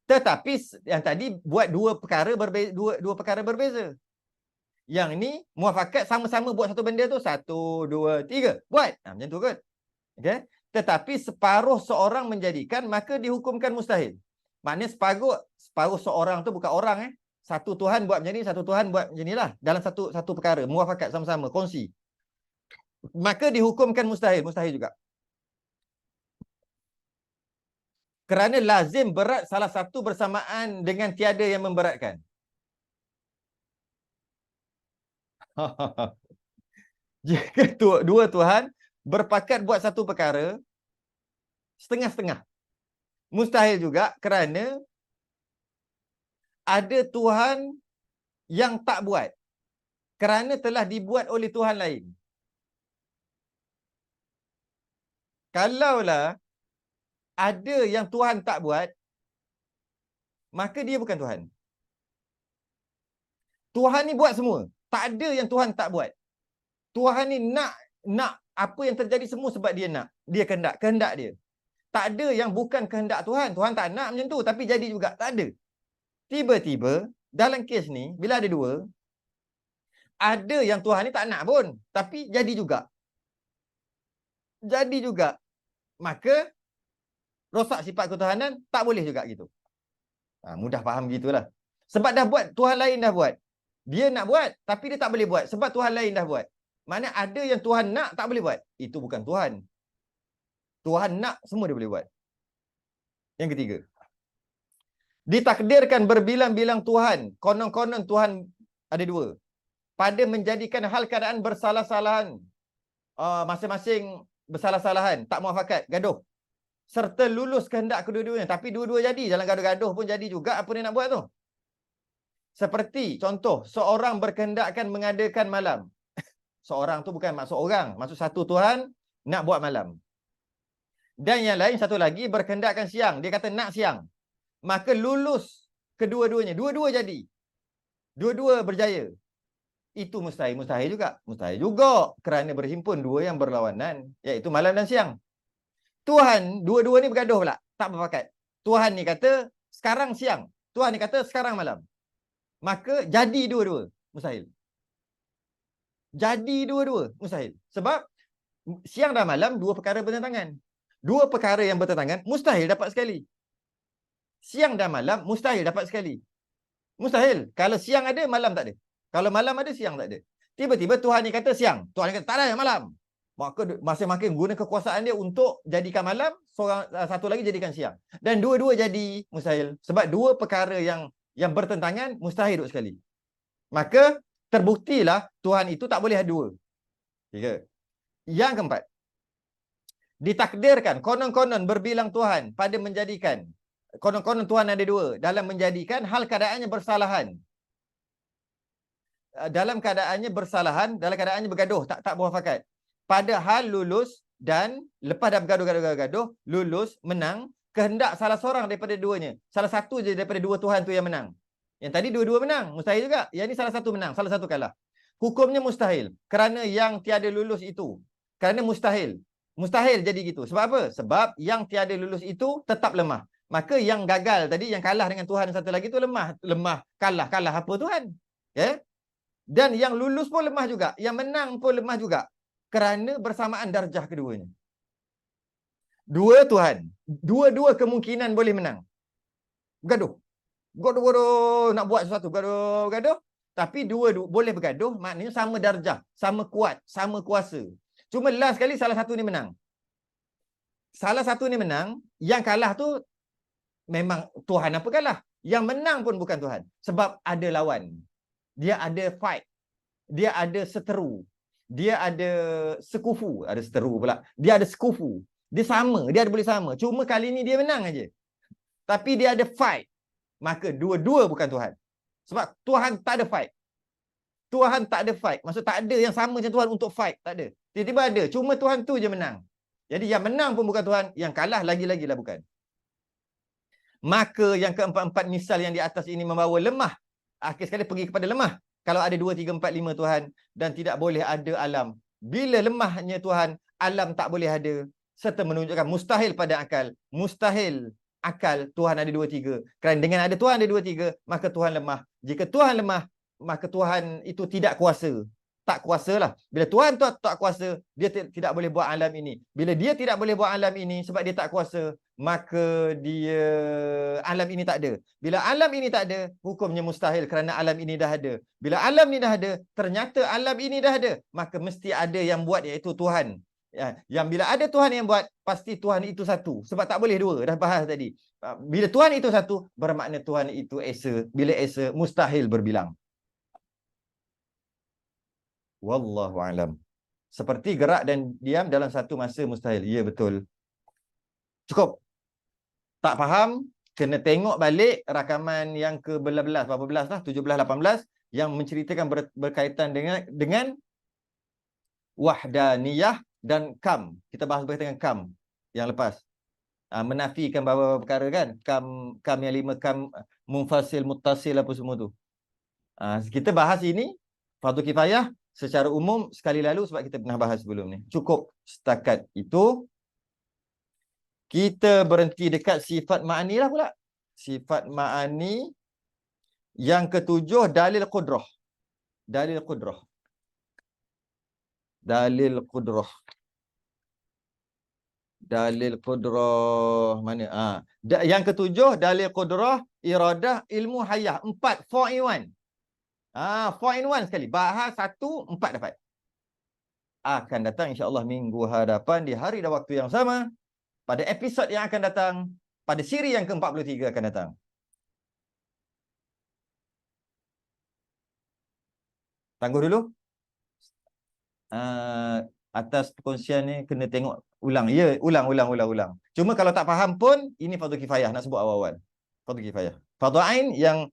Tetapi yang tadi buat dua perkara berbeza. Yang ni muafakat sama-sama buat satu benda tu. 1, 2, 3. Buat. Macam tu kot. Okay? Tetapi separuh seorang menjadikan, maka dihukumkan mustahil. Maknanya separuh seorang tu bukan orang. Satu Tuhan buat macam ni, satu Tuhan buat macam ni lah. Dalam satu perkara. Muafakat sama-sama. Kongsi. Maka dihukumkan mustahil. Mustahil juga. Kerana lazim berat salah satu bersamaan dengan tiada yang memberatkan. Jika dua Tuhan berpakat buat satu perkara, setengah-setengah. Mustahil juga kerana ada Tuhan yang tak buat. Kerana telah dibuat oleh Tuhan lain. Kalaulah ada yang Tuhan tak buat, maka dia bukan Tuhan. Tuhan ni buat semua. Tak ada yang Tuhan tak buat. Tuhan ni nak apa yang terjadi semua sebab dia nak. Dia kehendak dia. Tak ada yang bukan kehendak Tuhan. Tuhan tak nak macam tu, tapi jadi juga. Tak ada. Tiba-tiba, dalam kes ni, bila ada dua, ada yang Tuhan ni tak nak pun, tapi jadi juga. Jadi juga. Maka, rosak sifat ketuhanan, tak boleh juga gitu. Mudah faham gitulah. Sebab dah buat, Tuhan lain dah buat. Dia nak buat, tapi dia tak boleh buat. Sebab Tuhan lain dah buat. Mana ada yang Tuhan nak, tak boleh buat. Itu bukan Tuhan. Tuhan nak, semua dia boleh buat. Yang ketiga. Ditakdirkan berbilang-bilang Tuhan. Konon-konon Tuhan ada dua. Pada menjadikan hal keadaan bersalah-salahan. Masing-masing bersalah-salahan. Tak muafakat, gaduh. Serta lulus kehendak kedua-duanya. Tapi dua-dua jadi. Dalam gaduh-gaduh pun jadi juga apa dia nak buat tu. Seperti contoh, seorang berkehendakkan mengadakan malam. Seorang tu bukan maksud orang. Maksud satu Tuhan nak buat malam. Dan yang lain satu lagi berkehendakkan siang. Dia kata nak siang. Maka lulus kedua-duanya. Dua-dua jadi. Dua-dua berjaya. Itu mustahil. Mustahil juga. Mustahil juga kerana berhimpun dua yang berlawanan. Iaitu malam dan siang. Tuhan, dua-dua ni bergaduh pula. Tak berpakat. Tuhan ni kata sekarang siang. Tuhan ni kata sekarang malam. maka jadi dua-dua mustahil. Jadi dua-dua mustahil. Sebab siang dan malam dua perkara bertentangan. Dua perkara yang bertentangan mustahil dapat sekali. Siang dan malam mustahil dapat sekali. Mustahil. Kalau siang ada, malam tak ada. Kalau malam ada, siang tak ada. Tiba-tiba Tuhan ni kata siang. Tuhan ni kata tak ada malam. Maka masing-masing guna kekuasaan dia untuk jadikan malam, satu lagi jadikan siang. Dan dua-dua jadi mustahil. Sebab dua perkara yang bertentangan mustahil duduk sekali. Maka terbuktilah Tuhan itu tak boleh ada dua. Tiga. Yang keempat, ditakdirkan konon-konon berbilang Tuhan pada menjadikan, konon-konon Tuhan ada dua dalam menjadikan hal keadaannya bersalahan. Dalam keadaannya bersalahan, dalam keadaannya bergaduh, tak bermuafakat. Padahal lulus dan lepas dah bergaduh, lulus, menang, kehendak salah seorang daripada duanya. Salah satu je daripada dua Tuhan tu yang menang. Yang tadi dua-dua menang, mustahil juga. Yang ni salah satu menang, salah satu kalah. Hukumnya mustahil. Kerana yang tiada lulus itu. Kerana mustahil. Mustahil jadi gitu. Sebab apa? Sebab yang tiada lulus itu tetap lemah. Maka yang gagal tadi, yang kalah dengan Tuhan satu lagi tu lemah. Lemah, kalah apa Tuhan? Ya? Dan yang lulus pun lemah juga. Yang menang pun lemah juga. Kerana bersamaan darjah keduanya. Dua Tuhan. Dua-dua kemungkinan boleh menang. Gaduh. Gaduh, nak buat sesuatu. Gaduh. Tapi dua-dua boleh bergaduh. Maknanya sama darjah. Sama kuat. Sama kuasa. Cuma last sekali salah satu ni menang. Salah satu ni menang. Yang kalah tu memang Tuhan apa kalah. Yang menang pun bukan Tuhan. Sebab ada lawan. Dia ada fight. Dia ada seteru. Dia ada sekufu. Ada seteru pula. Dia ada sekufu. Dia sama. Dia ada boleh sama. Cuma kali ni dia menang aja. Tapi dia ada fight. Maka dua-dua bukan Tuhan. Sebab Tuhan tak ada fight. Tuhan tak ada fight. Maksud tak ada yang sama macam Tuhan untuk fight. Tak ada. Tiba-tiba ada. Cuma Tuhan tu je menang. Jadi yang menang pun bukan Tuhan. Yang kalah lagi-lagi lah bukan. Maka yang keempat-empat misal yang di atas ini membawa lemah. Akhir sekali pergi kepada lemah. Kalau ada 2, 3, 4, 5 Tuhan. Dan tidak boleh ada alam. Bila lemahnya Tuhan, alam tak boleh ada. Serta menunjukkan mustahil pada akal. Mustahil akal Tuhan ada 2, 3. Kerana dengan ada Tuhan ada 2, 3, maka Tuhan lemah. Jika Tuhan lemah, maka Tuhan itu tidak kuasa. Tak kuasalah. Bila Tuhan tu tak kuasa, dia tidak boleh buat alam ini. Bila dia tidak boleh buat alam ini sebab dia tak kuasa, maka dia alam ini tak ada. Bila alam ini tak ada, hukumnya mustahil kerana alam ini dah ada. Bila alam ini dah ada, ternyata alam ini dah ada, maka mesti ada yang buat, iaitu Tuhan. Ya, yang bila ada Tuhan yang buat, pasti Tuhan itu satu. Sebab tak boleh dua, dah bahas tadi. Bila Tuhan itu satu, bermakna Tuhan itu esa. Bila esa, mustahil berbilang. Wallahu alam. Seperti gerak dan diam dalam satu masa mustahil. Ya, betul. Cukup. Tak faham, kena tengok balik rakaman yang ke berapa belas lah, 17, 18 yang menceritakan berkaitan dengan wahdaniyah dan kam. Kita bahas berkaitan dengan kam yang lepas. Menafikan beberapa perkara kan. Kam yang 5, kam munfasil, muttasil apa semua tu. Kita bahas ini fardu kifayah secara umum sekali lalu sebab kita pernah bahas sebelum ni. Cukup setakat itu. Kita berhenti dekat sifat ma'ani lah pula. Sifat ma'ani yang ketujuh, dalil qudrah. Dalil qudrah. Dalil qudrah. Dalil qudrah mana? Yang ketujuh, dalil qudrah, iradah, ilmu hayah. 4, 4 in 1. 4 in 1 sekali. Bahas 1, 4 dapat. Akan datang insya-Allah minggu hadapan di hari dan waktu yang sama. Pada episod yang akan datang, pada siri yang ke-43 akan datang. Tangguh dulu. Atas perkongsian ni kena tengok ulang. Ya, ulang. Cuma kalau tak faham pun, ini fardu kifayah, nak sebut awal-awal. Fardu kifayah. Fardu ain yang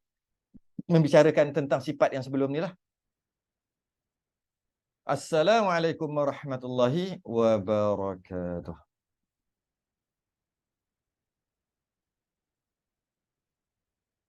membicarakan tentang sifat yang sebelum ni lah. Assalamualaikum warahmatullahi wabarakatuh.